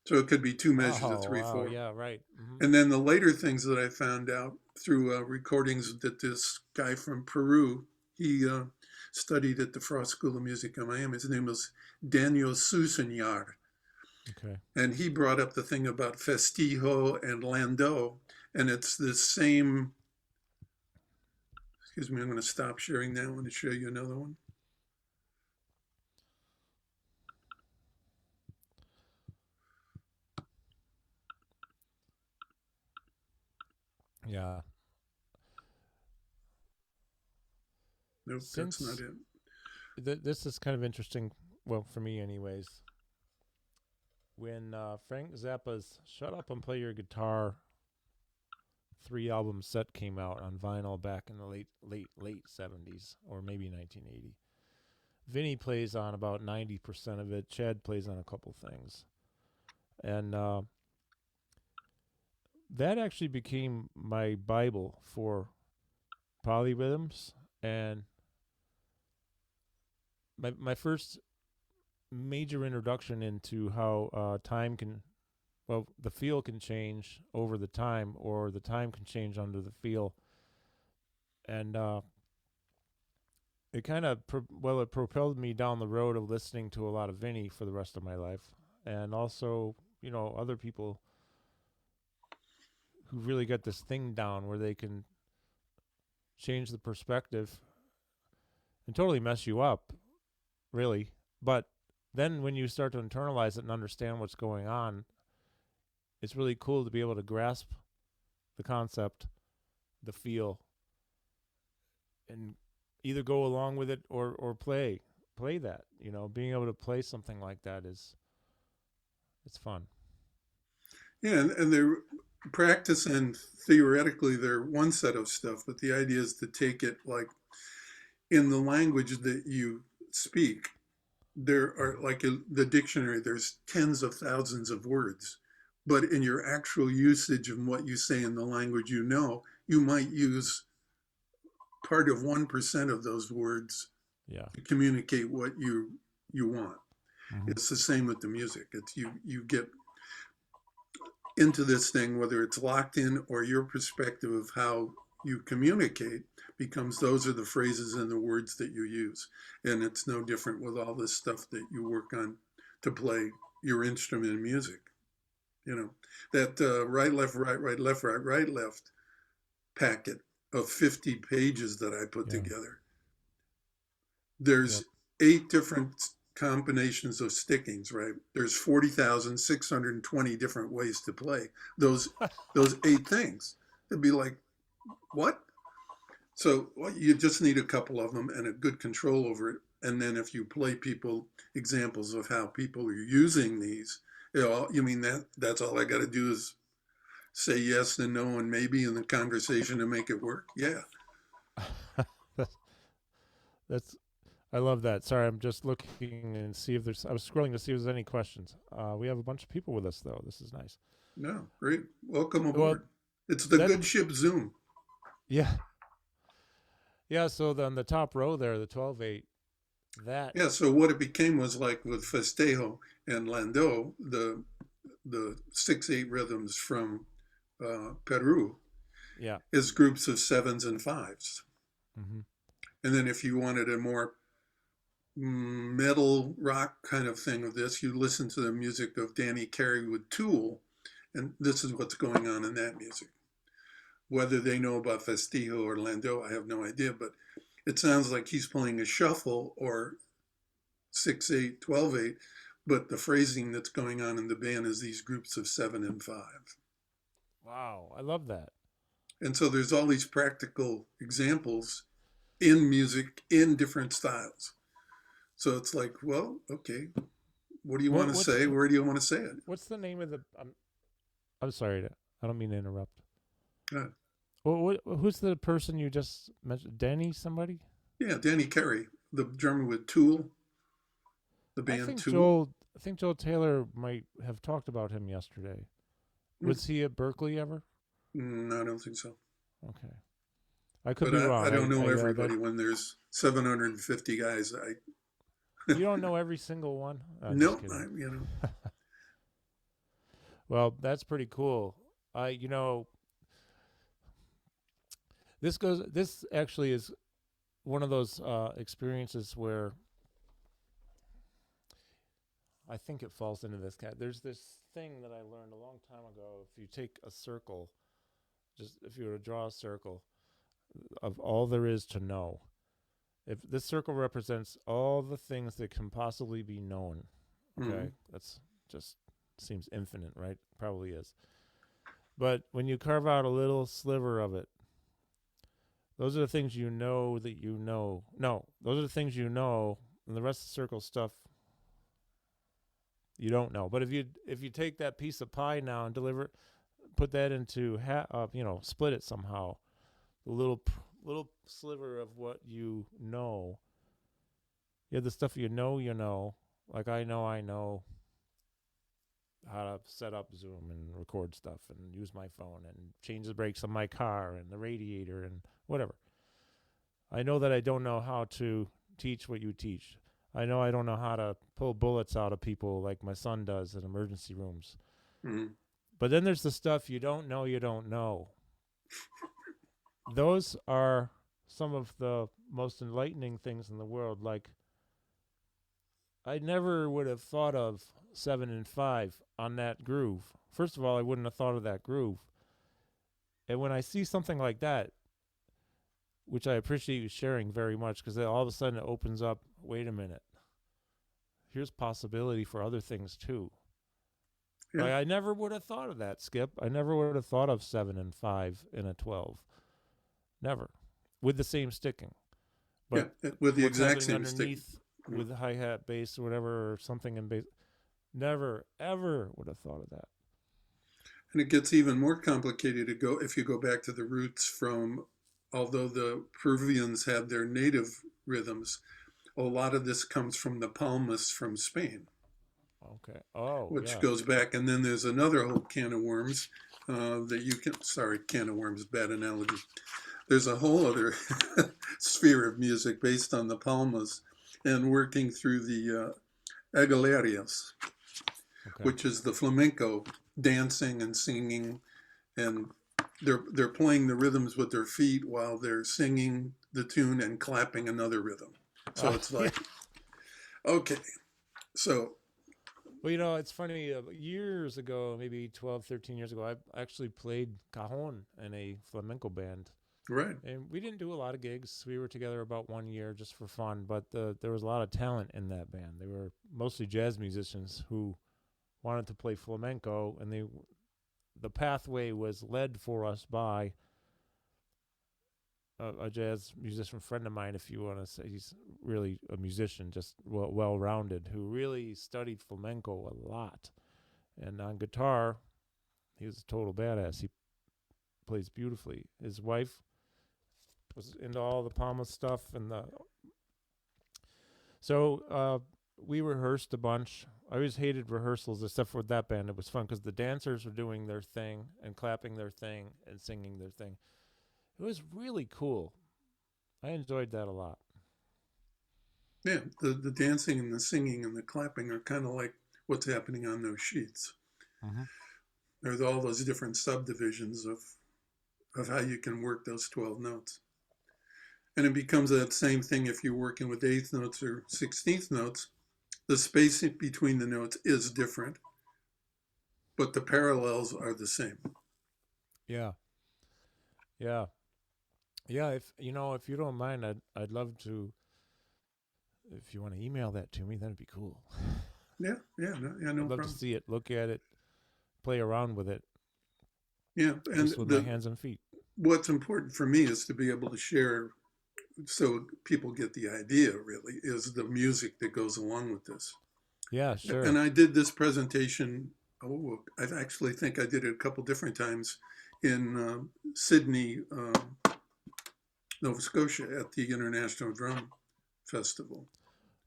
B: So it could be two measures of 3/4.
A: Yeah, right. Mm-hmm.
B: And then the later things that I found out through recordings that this guy from Peru, he studied at the Frost School of Music in Miami. His name was Daniel Susenyar.
A: Okay.
B: And he brought up the thing about festijo and landau. And it's the same. Excuse me, I'm going to stop sharing that one to show you another one.
A: Yeah.
B: Nope, that's not it.
A: This is kind of interesting, well, for me anyways. When Frank Zappa's Shut Up and Play Your Guitar 3-album set came out on vinyl back in the late 70s, or maybe 1980. Vinny plays on about 90% of it. Chad plays on a couple things. And that actually became my Bible for polyrhythms, and my first major introduction into how the feel can change over the time, or the time can change under the feel. And it kind of it propelled me down the road of listening to a lot of Vinny for the rest of my life, and also other people who really got this thing down where they can change the perspective and totally mess you up, really. But then when you start to internalize it and understand what's going on, it's really cool to be able to grasp the concept the feel, and either go along with it or play that. Being able to play something like that it's fun.
B: Yeah, and they're practice and theoretically they're one set of stuff, but the idea is to take it like in the language that you speak. There are like the dictionary, there's tens of thousands of words, but in your actual usage of what you say in the language you might use part of 1% of those words
A: Yeah.
B: to communicate what you want.
A: Mm-hmm.
B: It's the same with the music. It's you get into this thing, whether it's locked in or your perspective of how you communicate becomes those are the phrases and the words that you use. And it's no different with all this stuff that you work on to play your instrument in music. That right, left, right, left, right, left packet of 50 pages that I put together. There's 8 different combinations of stickings, right? There's 40,620 different ways to play those 8 things. It'd be like, what? So you just need a couple of them and a good control over it. And then if you play people examples of how people are using these, you mean that's all I got to do is say yes and no and maybe in the conversation to make it work? Yeah.
A: I love that. Sorry, I'm just looking and see if I was scrolling to see if there's any questions. We have a bunch of people with us though. This is nice.
B: No, great. Welcome aboard. It's the good ship Zoom.
A: Yeah. Yeah, so on the top row there, the 12/8, that.
B: Yeah, so what it became was like with Festejo and Landau, the 6/8 rhythms from Peru, is groups of 7s and 5s.
A: Mm-hmm.
B: And then if you wanted a more metal rock kind of thing of this, you listen to the music of Danny Carey with Tool, and this is what's going on in that music. Whether they know about Festejo or Landau, I have no idea, but it sounds like he's playing a shuffle or 6/8, 12/8, but the phrasing that's going on in the band is these groups of 7 and 5.
A: Wow, I love that.
B: And so there's all these practical examples in music in different styles. So it's like, well, okay, what do you want to say? Where do you want to say it?
A: What's the name of the? I'm sorry, I don't mean to interrupt. Who's the person you just mentioned? Danny somebody?
B: Yeah, Danny Carey, the drummer with Tool, the band
A: Tool. I think Joel Taylor might have talked about him yesterday. Was he at Berkeley ever?
B: No, I don't think so.
A: Okay. I could be wrong.
B: I don't know everybody when there's 750 guys.
A: You don't know every single one?
B: No,
A: Well, that's pretty cool. This actually is one of those experiences where I think it falls into this cat. There's this thing that I learned a long time ago. If you take a circle, if you were to draw a circle of all there is to know, if this circle represents all the things that can possibly be known, okay, that's just seems infinite, right? Probably is. But when you carve out a little sliver of it, those are the things you know that you know. No, those are the things you know, and the rest of the circle stuff you don't know. But if you take that piece of pie now and put that into split it somehow, the little sliver of what you know. You have the stuff you know. Like I know how to set up Zoom and record stuff and use my phone and change the brakes on my car and the radiator and whatever. I know that I don't know how to teach what you teach. I know I don't know how to pull bullets out of people like my son does in emergency rooms.
B: Mm-hmm.
A: But then there's the stuff you don't know. Those are some of the most enlightening things in the world. Like, I never would have thought of 7 and 5 on that groove. First of all, I wouldn't have thought of that groove. And when I see something like that, which I appreciate you sharing very much, because all of a sudden it opens up, wait a minute, here's possibility for other things too. Yeah. I never would have thought of that, Skip. I never would have thought of 7 and 5 in a 12. Never. With the same sticking. But
B: with the exact same
A: underneath
B: stick.
A: with hi-hat, bass, or whatever, or something in bass. Never, ever would have thought of that.
B: And it gets even more complicated if you go back to the roots from, although the Peruvians had their native rhythms, a lot of this comes from the palmas from Spain.
A: Okay. Oh,
B: which goes back, and then there's another whole can of worms that you can. Sorry, can of worms, bad analogy. There's a whole other sphere of music based on the palmas and working through the agalerias, which is the flamenco dancing and singing, and they're playing the rhythms with their feet while they're singing the tune and clapping another rhythm. So it's like, okay, so.
A: Well, it's funny. Years ago, maybe 12, 13 years ago, I actually played cajon in a flamenco band.
B: Right.
A: And we didn't do a lot of gigs. We were together about 1 year just for fun, but there was a lot of talent in that band. They were mostly jazz musicians who wanted to play flamenco, and the pathway was led for us by a jazz musician friend of mine, if you want to say. He's really a musician, just well-rounded, who really studied flamenco a lot. And on guitar, he was a total badass. He plays beautifully. His wife was into all the palma stuff, and so we rehearsed a bunch. I always hated rehearsals, except for that band. It was fun because the dancers were doing their thing and clapping their thing and singing their thing. It was really cool. I enjoyed that a lot.
B: Yeah, the dancing and the singing and the clapping are kind of like what's happening on those sheets.
A: Mm-hmm.
B: There's all those different subdivisions of how you can work those 12 notes. And it becomes that same thing if you're working with 8th notes or 16th notes. The spacing between the notes is different, but the parallels are the same.
A: Yeah. If you don't mind, I'd love to. If you want to email that to me, that'd be cool.
B: No
A: I'd love
B: problem.
A: to see it, look at it, play around with it.
B: Yeah, and
A: just with my hands and feet.
B: What's important for me is to be able to share, so people get the idea. Really, is the music that goes along with this.
A: Yeah, sure.
B: And I did this presentation. I actually think I did it a couple different times in Sydney, Nova Scotia, at the International Drum Festival.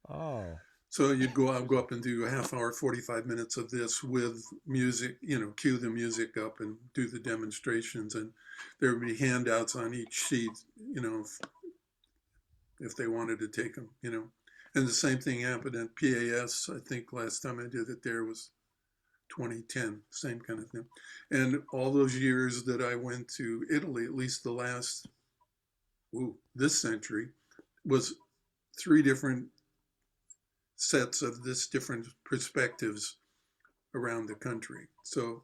A: Oh.
B: So I'll go up and do a half hour, 45 minutes of this with music, cue the music up and do the demonstrations. And there would be handouts on each sheet, if they wanted to take them, And the same thing happened at PAS. I think last time I did it there was 2010, same kind of thing. And all those years that I went to Italy, at least the last, this century, was 3 different sets of this different perspectives around the country. So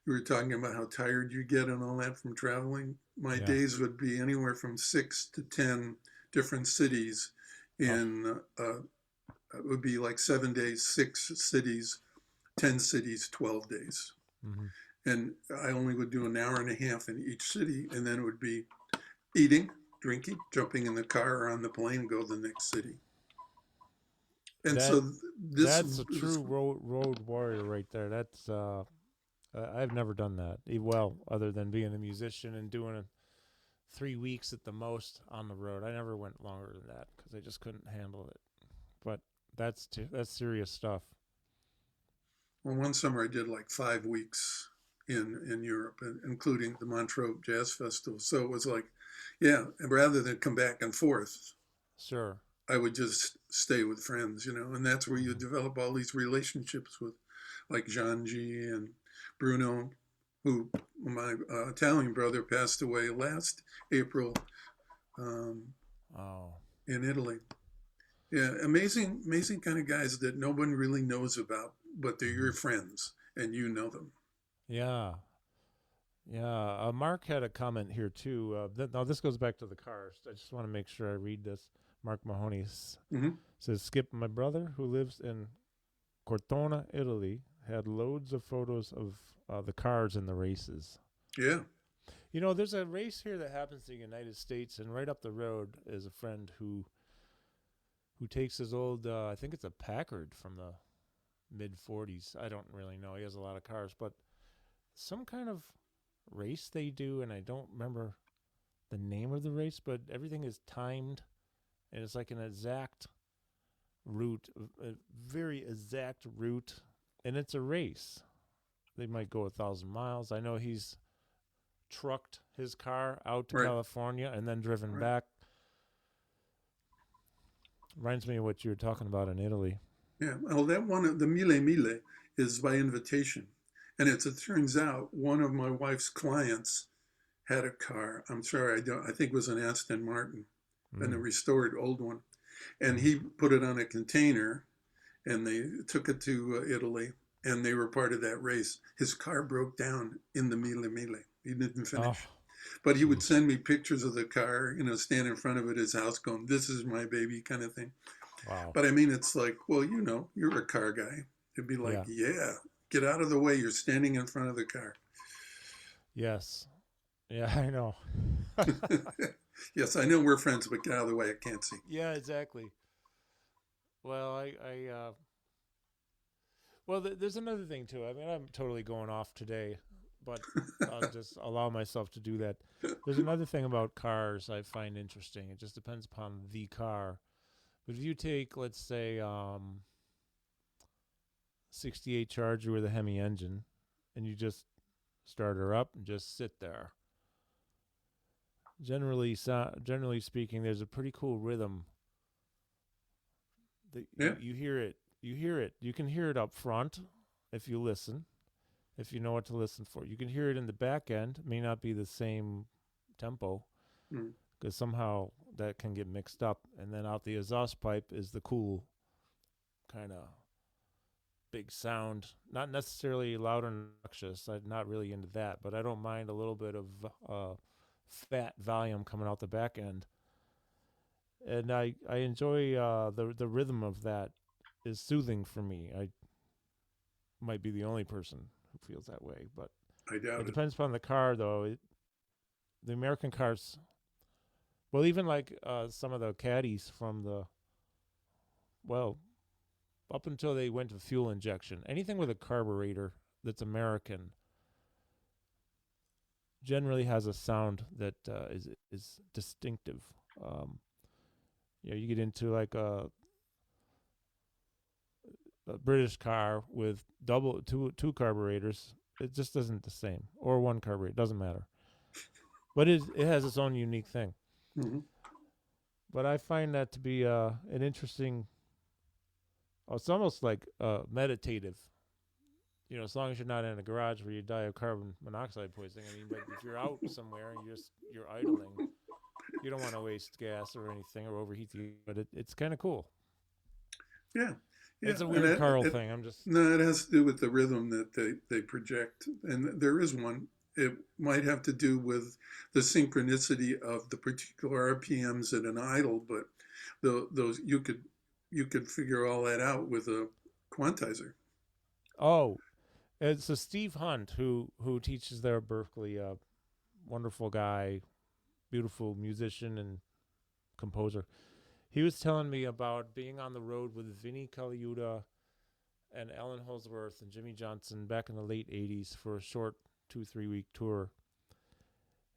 B: you were talking about how tired you get and all that from traveling. My days would be anywhere from 6 to 10 different cities in, it would be like 7 days, 6 cities, 10 cities, 12 days.
A: Mm-hmm.
B: And I only would do an hour and a half in each city, and then it would be eating, drinking, jumping in the car or on the plane and go to the next city. And
A: that's a true road warrior right there. That's I've never done that. Well, other than being a musician and doing 3 weeks at the most on the road. I never went longer than that because I just couldn't handle it. But that's serious stuff.
B: Well, one summer I did like 5 weeks in Europe, including the Montreux Jazz Festival. So it was like, rather than come back and forth.
A: Sure.
B: I would just stay with friends, and that's where you develop all these relationships with, like Jean G and Bruno, who my Italian brother passed away last April in Italy. Yeah, amazing kind of guys that no one really knows about, but they're your friends and you know them.
A: Yeah. Mark had a comment here too. Now this goes back to the cars. I just want to make sure I read this. Mark Mahoney says, Skip, my brother who lives in Cortona, Italy, had loads of photos of the cars in the races.
B: Yeah.
A: There's a race here that happens in the United States, and right up the road is a friend who takes his old, I think it's a Packard from the mid 40s. I don't really know. He has a lot of cars, but some kind of race they do, and I don't remember the name of the race, but everything is timed, and it's like an exact route, a very exact route, and it's a race. They might go 1,000 miles. I know he's trucked his car out to California and then driven back. Reminds me of what you were talking about in Italy.
B: Yeah, well, that one, the Mille Mille, is by invitation. And it turns out one of my wife's clients had a car. I'm sorry, I think it was an Aston Martin, and a restored old one. And he put it on a container, and they took it to Italy, and they were part of that race. His car broke down in the Mille Mille. He didn't finish. Oh. But he would send me pictures of the car, stand in front of it, his house, going, "This is my baby," kind of thing.
A: Wow.
B: But I mean, it's like, well, you're a car guy. It'd be like, yeah, get out of the way. You're standing in front of the car.
A: Yes. Yeah, I know.
B: Yes, I know we're friends, but get out of the way. I can't see.
A: Yeah, exactly. Well, there's another thing too. I mean, I'm totally going off today, but I'll just allow myself to do that. There's another thing about cars I find interesting. It just depends upon the car. But if you take, let's say, 68 Charger with a Hemi engine, and you just start her up and just sit there, generally speaking, there's a pretty cool rhythm. You hear it. You can hear it up front if you listen, if you know what to listen for. You can hear it in the back end. It may not be the same tempo, because somehow that can get mixed up. And then out the exhaust pipe is the cool kind of big sound. Not necessarily loud and obnoxious. I'm not really into that, but I don't mind a little bit of fat volume coming out the back end. And I enjoy the rhythm of that. Is soothing for me. I might be the only person who feels that way, but
B: I doubt
A: it depends upon the car, though. The American cars, well, even like some of the caddies from up until they went to fuel injection, anything with a carburetor that's American generally has a sound that is distinctive. You get into like a British car with two carburetors, it just isn't the same, or one carburetor, doesn't matter. But it has its own unique thing.
B: Mm-hmm.
A: But I find that to be an interesting. It's almost like meditative. As long as you're not in a garage where you die of carbon monoxide poisoning. I mean, but if you're out somewhere and you're idling, you don't want to waste gas or anything or overheat but it's kind of cool.
B: Yeah.
A: It's a weird Carl thing.
B: No, it has to do with the rhythm that they project. And there is one. It might have to do with the synchronicity of the particular RPMs at an idle, but those you could figure all that out with a quantizer.
A: Oh, it's a Steve Hunt who teaches there at Berkeley, a wonderful guy, beautiful musician and composer. He was telling me about being on the road with Vinnie Colaiuta and Alan Holdsworth and Jimmy Johnson back in the late 80s for a short 2-3 week tour.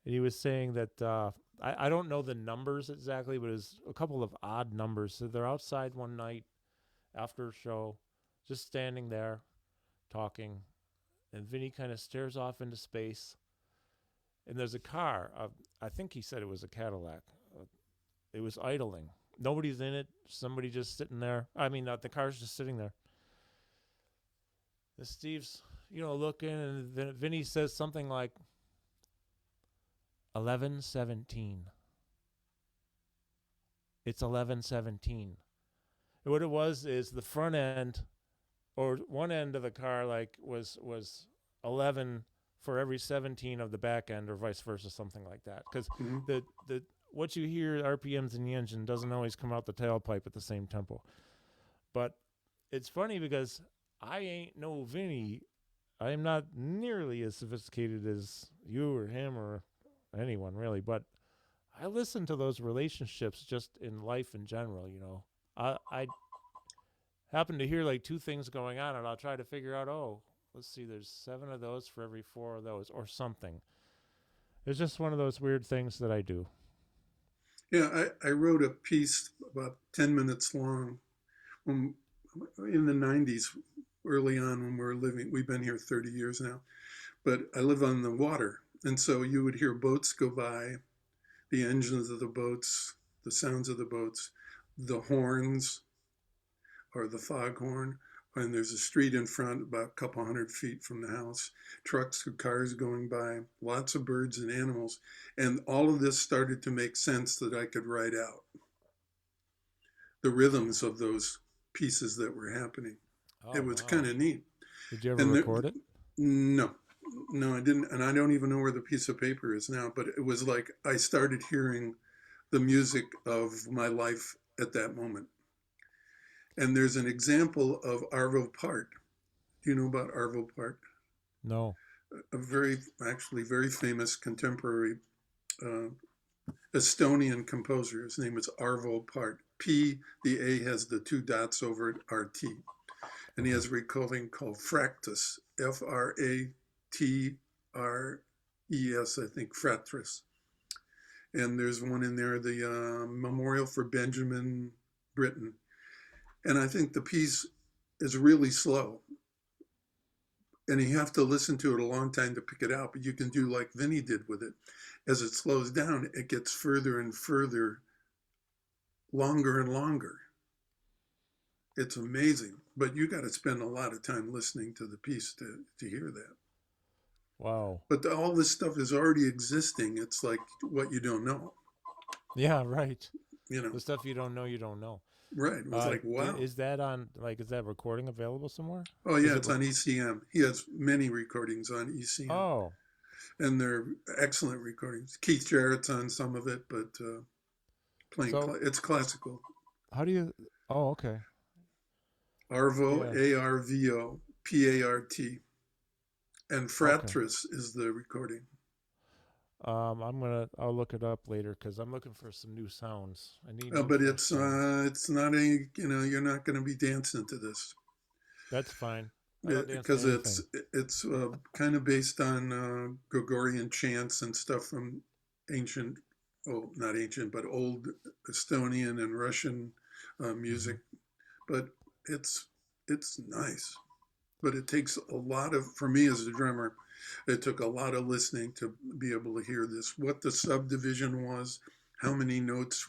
A: And he was saying that, I don't know the numbers exactly, but it was a couple of odd numbers. So they're outside one night after a show, just standing there talking. And Vinnie kind of stares off into space. And there's a car. I think he said it was a Cadillac. It was idling. Nobody's in it. Somebody just sitting there. I mean, the car's just sitting there. The Steve's, looking, and then Vinny says something like 11:17. It's 11:17. And what it was is the front end, or one end of the car, like was 11 for every 17 of the back end, or vice versa, something like that. Because the what you hear RPMs in the engine doesn't always come out the tailpipe at the same tempo. But it's funny because I ain't no Vinny. I am not nearly as sophisticated as you or him or anyone really, but I listen to those relationships just in life in general. I happen to hear like two things going on, and I'll try to figure out. Oh, let's see. There's 7 of those for every 4 of those, or something. It's just one of those weird things that I do.
B: Yeah, I wrote a piece about 10 minutes long when, in the 90s, early on when we were living. We've been here 30 years now, but I live on the water. And so you would hear boats go by, the engines of the boats, the sounds of the boats, the horns or the foghorn. And there's a street in front about a couple 100 feet from the house, trucks or cars going by, lots of birds and animals. And all of this started to make sense that I could write out the rhythms of those pieces that were happening.
A: Oh,
B: It was
A: wow.
B: kind of neat.
A: Did you ever
B: And
A: record it?
B: no, I didn't. And I don't even know where the piece of paper is now, but it was like I started hearing the music of my life at that moment. And there's an example of Arvo Part. Do you know about Arvo Part?
A: No.
B: A actually very famous contemporary uh, Estonian composer. His name is Arvo Part. P, the A has the 2 dots over it, RT. And he has a recording called Fractus, Fratres, I think, Fratris. And there's one in there, the Memorial for Benjamin Britten. And I think the piece is really slow. And you have to listen to it a long time to pick it out, but you can do like Vinny did with it. As it slows down, it gets further and further, longer and longer. It's amazing, but you got to spend a lot of time listening to the piece to hear that.
A: Wow.
B: But all this stuff is already existing. It's like what you don't know.
A: Yeah, right.
B: The
A: stuff you don't know, you don't know.
B: Right. It was like, wow.
A: Is that recording available somewhere?
B: Oh, yeah, it's on ECM. He has many recordings on ECM.
A: Oh.
B: And they're excellent recordings. Keith Jarrett's on some of it, but it's classical.
A: How do you... Oh, okay.
B: Arvo, Arvo, Part. And Fratris is the recording.
A: I'll look it up later because I'm looking for some new sounds. I need.
B: But it's not you're not going to be dancing to this.
A: That's fine.
B: Because it's kind of based on Gregorian chants and stuff from not ancient, but old Estonian and Russian music. But it's nice. But it takes a lot for me as a drummer, it took a lot of listening to be able to hear this, what the subdivision was, how many notes,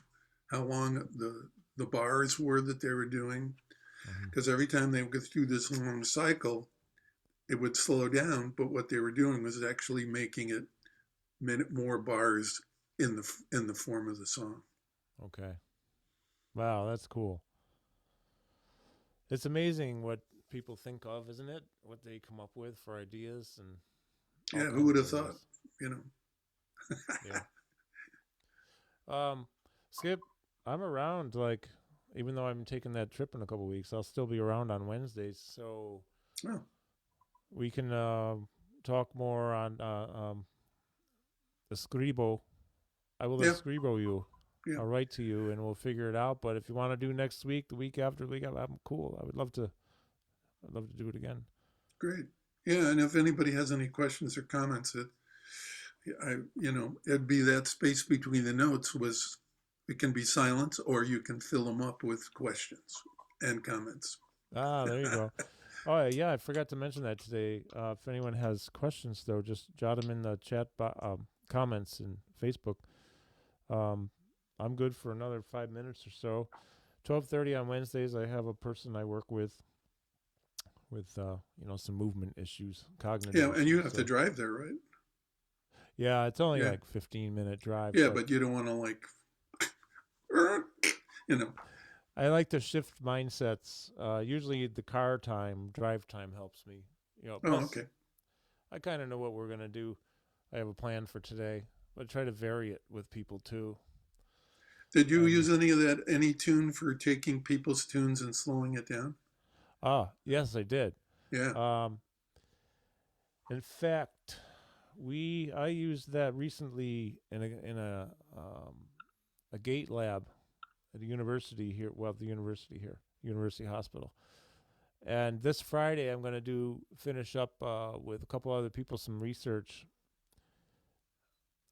B: how long the bars were that they were doing. Because every time they would go through this long cycle, it would slow down. But what they were doing was actually making it more bars in the form of the song.
A: Okay. Wow, that's cool. It's amazing what people think of, isn't it? What they come up with for ideas and
B: yeah, who would have thought?
A: Yeah. Skip, I'm around. Like, even though I'm taking that trip in a couple of weeks, I'll still be around on Wednesdays. So we can talk more on Escribo. I will Escribo you. Yeah. I'll write to you and we'll figure it out. But if you want to do next week, the week after, I'm cool. I'd love to do it again.
B: Great. Yeah, and if anybody has any questions or comments, it'd be that space between the notes it can be silence or you can fill them up with questions and comments.
A: There you go. Oh, yeah, I forgot to mention that today. If anyone has questions, though, just jot them in the chat comments in Facebook. I'm good for another 5 minutes or so. 12:30 on Wednesdays, I have a person I work with some movement issues, cognitive issues,
B: and you have to drive there, right?
A: Yeah, it's only like 15-minute drive.
B: Yeah, but you don't want to
A: I like to shift mindsets. Usually the drive time helps me.
B: Okay.
A: I kind of know what we're going to do. I have a plan for today. But try to vary it with people too.
B: Did you use any tune for taking people's tunes and slowing it down?
A: Yes, I did.
B: Yeah.
A: In fact, I used that recently a gate lab at the university here. Well, the university here, University Hospital. And this Friday, I'm going to finish up with a couple other people some research.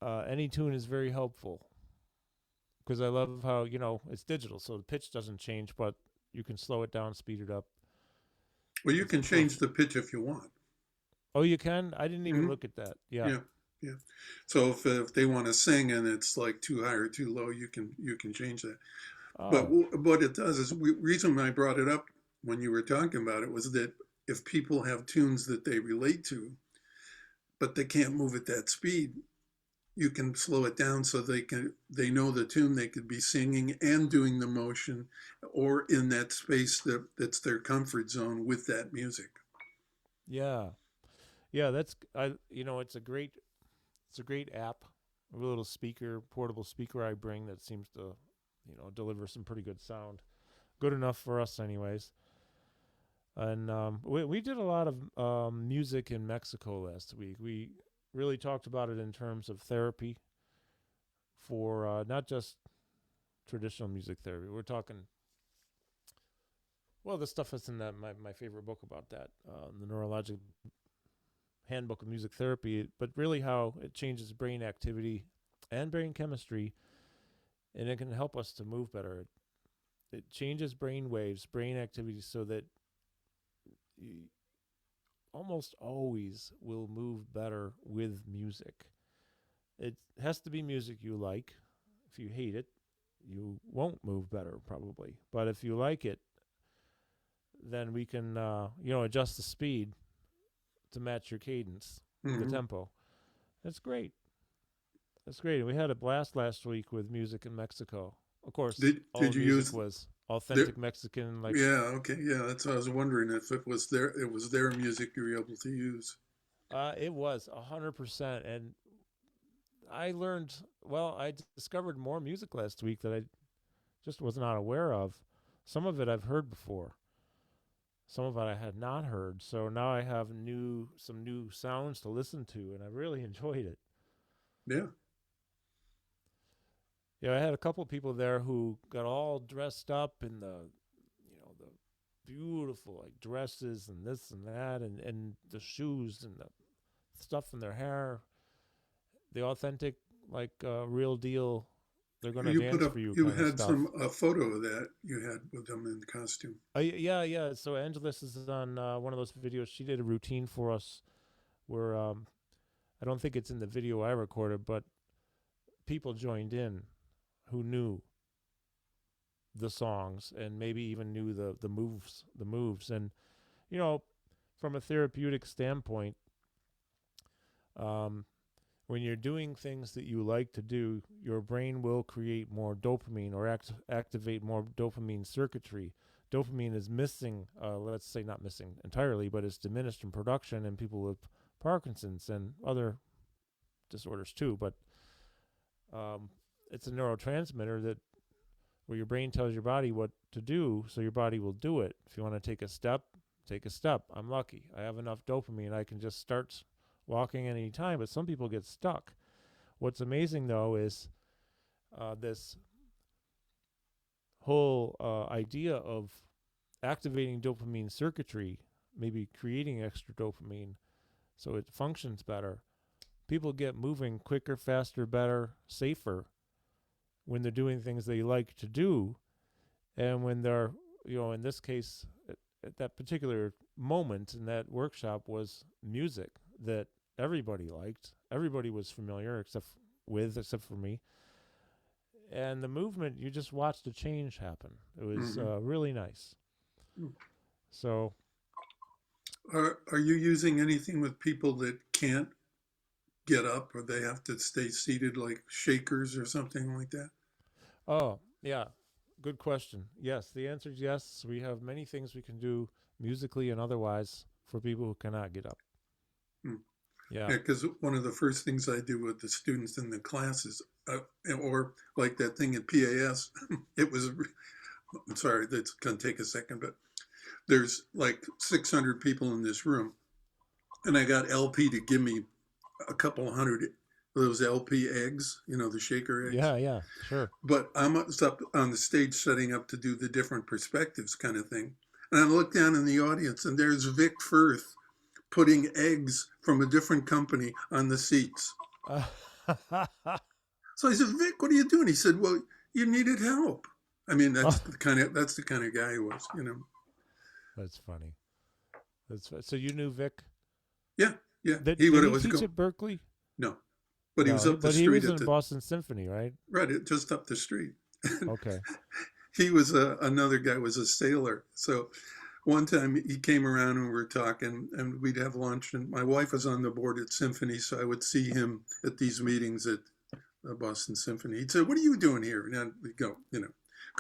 A: Any tune is very helpful because I love how it's digital, so the pitch doesn't change, but you can slow it down, speed it up.
B: Well, you can change the pitch if you want.
A: Oh, you can? I didn't even look at that. Yeah.
B: Yeah. So if they want to sing and it's like too high or too low, you can change that.
A: Oh.
B: But what it does is, reason I brought it up when you were talking about it was that if people have tunes that they relate to, but they can't move at that speed, you can slow it down so they know the tune, they could be singing and doing the motion, or in that space that's their comfort zone with that music.
A: Yeah, it's a great app, a little portable speaker I bring that seems to deliver some pretty good sound, good enough for us anyways. And we did a lot of music in Mexico last week. We really talked about it in terms of therapy for not just traditional music therapy. We're talking, well, the stuff that's in my favorite book about that, the Neurologic Handbook of Music Therapy, but really how it changes brain activity and brain chemistry, and it can help us to move better. It changes brain waves, brain activity, so that you almost always will move better with music. It has to be music you like. If you hate it, you won't move better probably. But if you like it, then we can adjust the speed to match your cadence, the tempo. That's great. And we had a blast last week with music in Mexico. Of course,
B: did you use
A: was authentic Mexican, like.
B: Yeah, okay, yeah. That's what I was wondering, if it was their music you were able to use.
A: It was 100%, and I discovered more music last week that I just was not aware of. Some of it I've heard before. Some of it I had not heard. So now I have some new sounds to listen to, and I really enjoyed it.
B: Yeah.
A: Yeah, I had a couple of people there who got all dressed up in the beautiful like dresses and this and that, and the shoes and the stuff in their hair, the authentic real deal. They're going to dance for you.
B: You had a photo of that you had with them in the costume.
A: Yeah. So Angeles is on one of those videos. She did a routine for us where I don't think it's in the video I recorded, but people joined in who knew the songs and maybe even knew the moves. And from a therapeutic standpoint, when you're doing things that you like to do, your brain will create more dopamine or activate more dopamine circuitry. Dopamine is missing, let's say not missing entirely, but it's diminished in production in people with Parkinson's and other disorders too. But it's a neurotransmitter where your brain tells your body what to do, so your body will do it. If you want to take a step, take a step. I'm lucky. I have enough dopamine. I can just start walking any time, but some people get stuck. What's amazing, though, is this whole idea of activating dopamine circuitry, maybe creating extra dopamine so it functions better. People get moving quicker, faster, better, safer when they're doing things they like to do, and when they're, in this case, at that particular moment in that workshop was music that everybody liked. Everybody was familiar except for me. And the movement, you just watched a change happen. It was really nice. So,
B: are you using anything with people that can't get up, or they have to stay seated, like shakers or something like that?
A: Oh, yeah. Good question. Yes, the answer is yes. We have many things we can do musically and otherwise for people who cannot get up. Yeah,
B: because one of the first things I do with the students in the classes, or like that thing at PAS, I'm sorry, that's going to take a second, but there's like 600 people in this room, and I got LP to give me a couple hundred of those LP eggs, the shaker eggs.
A: Yeah, sure.
B: But I'm up on the stage setting up to do the different perspectives kind of thing. And I look down in the audience, and there's Vic Firth putting eggs from a different company on the seats. So I said, Vic, what are you doing? He said, well, you needed help. I mean, that's the kind of guy he was,
A: That's funny. So you knew Vic?
B: Yeah.
A: Did he teach at Berkeley?
B: No, but he was up the street.
A: But he was in Boston Symphony, right?
B: Right, just up the street.
A: Okay.
B: He was another guy was a sailor. So one time he came around and we were talking, and we'd have lunch. And my wife was on the board at Symphony, so I would see him at these meetings at Boston Symphony. He'd say, "What are you doing here?" And we'd go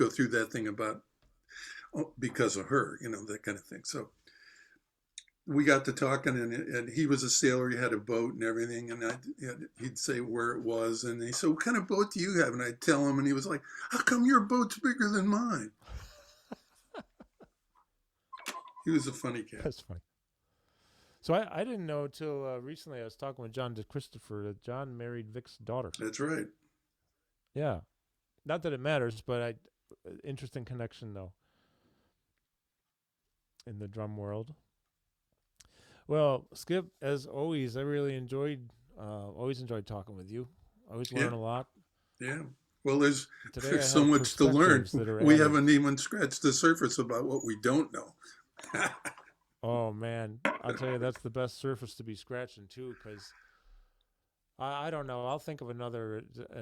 B: through that thing about because of her, that kind of thing. So we got to talking, and he was a sailor. He had a boat and everything, and he'd say where it was, and he said, "What kind of boat do you have?" And I'd tell him, and he was like, "How come your boat's bigger than mine?" He was a funny cat.
A: That's funny. So I didn't know until recently. I was talking with John DeChristopher that John married Vic's daughter.
B: That's right.
A: Yeah, not that it matters, but interesting connection though in the drum world. Well, Skip, as always, I really always enjoyed talking with you. I always learn a lot.
B: Yeah. Well, there's so much to learn. We haven't even scratched the surface about what we don't know.
A: Oh, man. I'll tell you, that's the best surface to be scratching, too, because I don't know. I'll think of an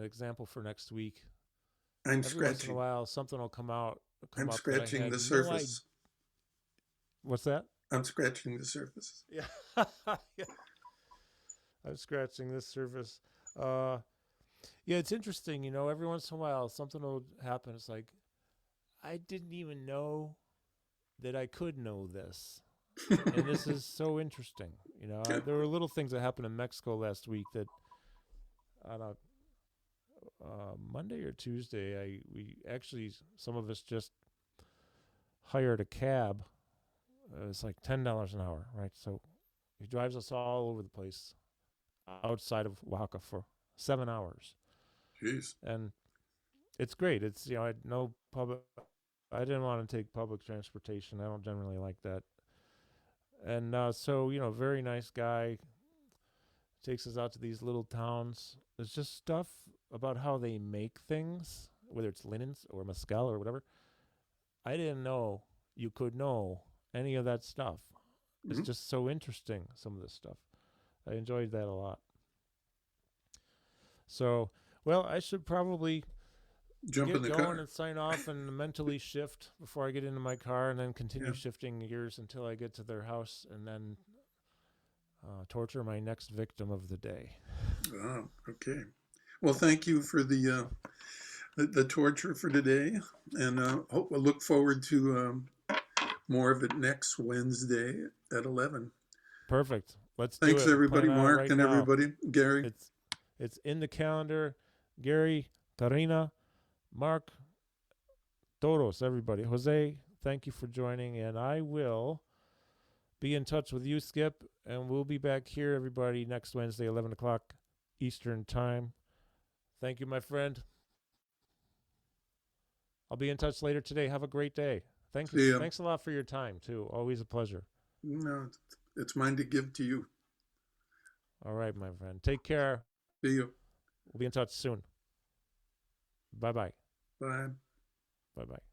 A: example for next week. Every once in a while, something will come out.
B: I'm scratching the surface.
A: What's that?
B: I'm scratching the surface.
A: Yeah. Yeah. I'm scratching this surface. Yeah, it's interesting, every once in a while something will happen. It's like, I didn't even know that I could know this. And this is so interesting. There were little things that happened in Mexico last week that, I don't know, Monday or Tuesday, some of us just hired a cab. It's like $10 an hour, right? So he drives us all over the place outside of Oaxaca for 7 hours.
B: Jeez.
A: And it's great. It's, I didn't want to take public transportation. I don't generally like that. And so, very nice guy. Takes us out to these little towns. There's just stuff about how they make things, whether it's linens or mezcal or whatever. I didn't know you could know any of that stuff. It's just so interesting, some of this stuff. I enjoyed that a lot. So, well, I should probably
B: get
A: going and sign off and mentally shift before I get into my car, and then continue shifting gears until I get to their house, and then torture my next victim of the day.
B: Oh, okay. Well, thank you for the torture for today, and I look forward to more of it next Wednesday at 11.
A: Perfect. Let's
B: Thanks,
A: do it.
B: everybody, Mark, right and now. Everybody, Gary.
A: It's in the calendar. Gary, Karina, Mark, todos, everybody. Jose, thank you for joining, and I will be in touch with you, Skip, and we'll be back here, everybody, next Wednesday, 11 o'clock Eastern Time. Thank you, my friend. I'll be in touch later today. Have a great day. Thank you. Thanks a lot for your time, too. Always a pleasure.
B: No, it's mine to give to you.
A: All right, my friend. Take care.
B: See you.
A: We'll be in touch soon. Bye-bye.
B: Bye.
A: Bye-bye.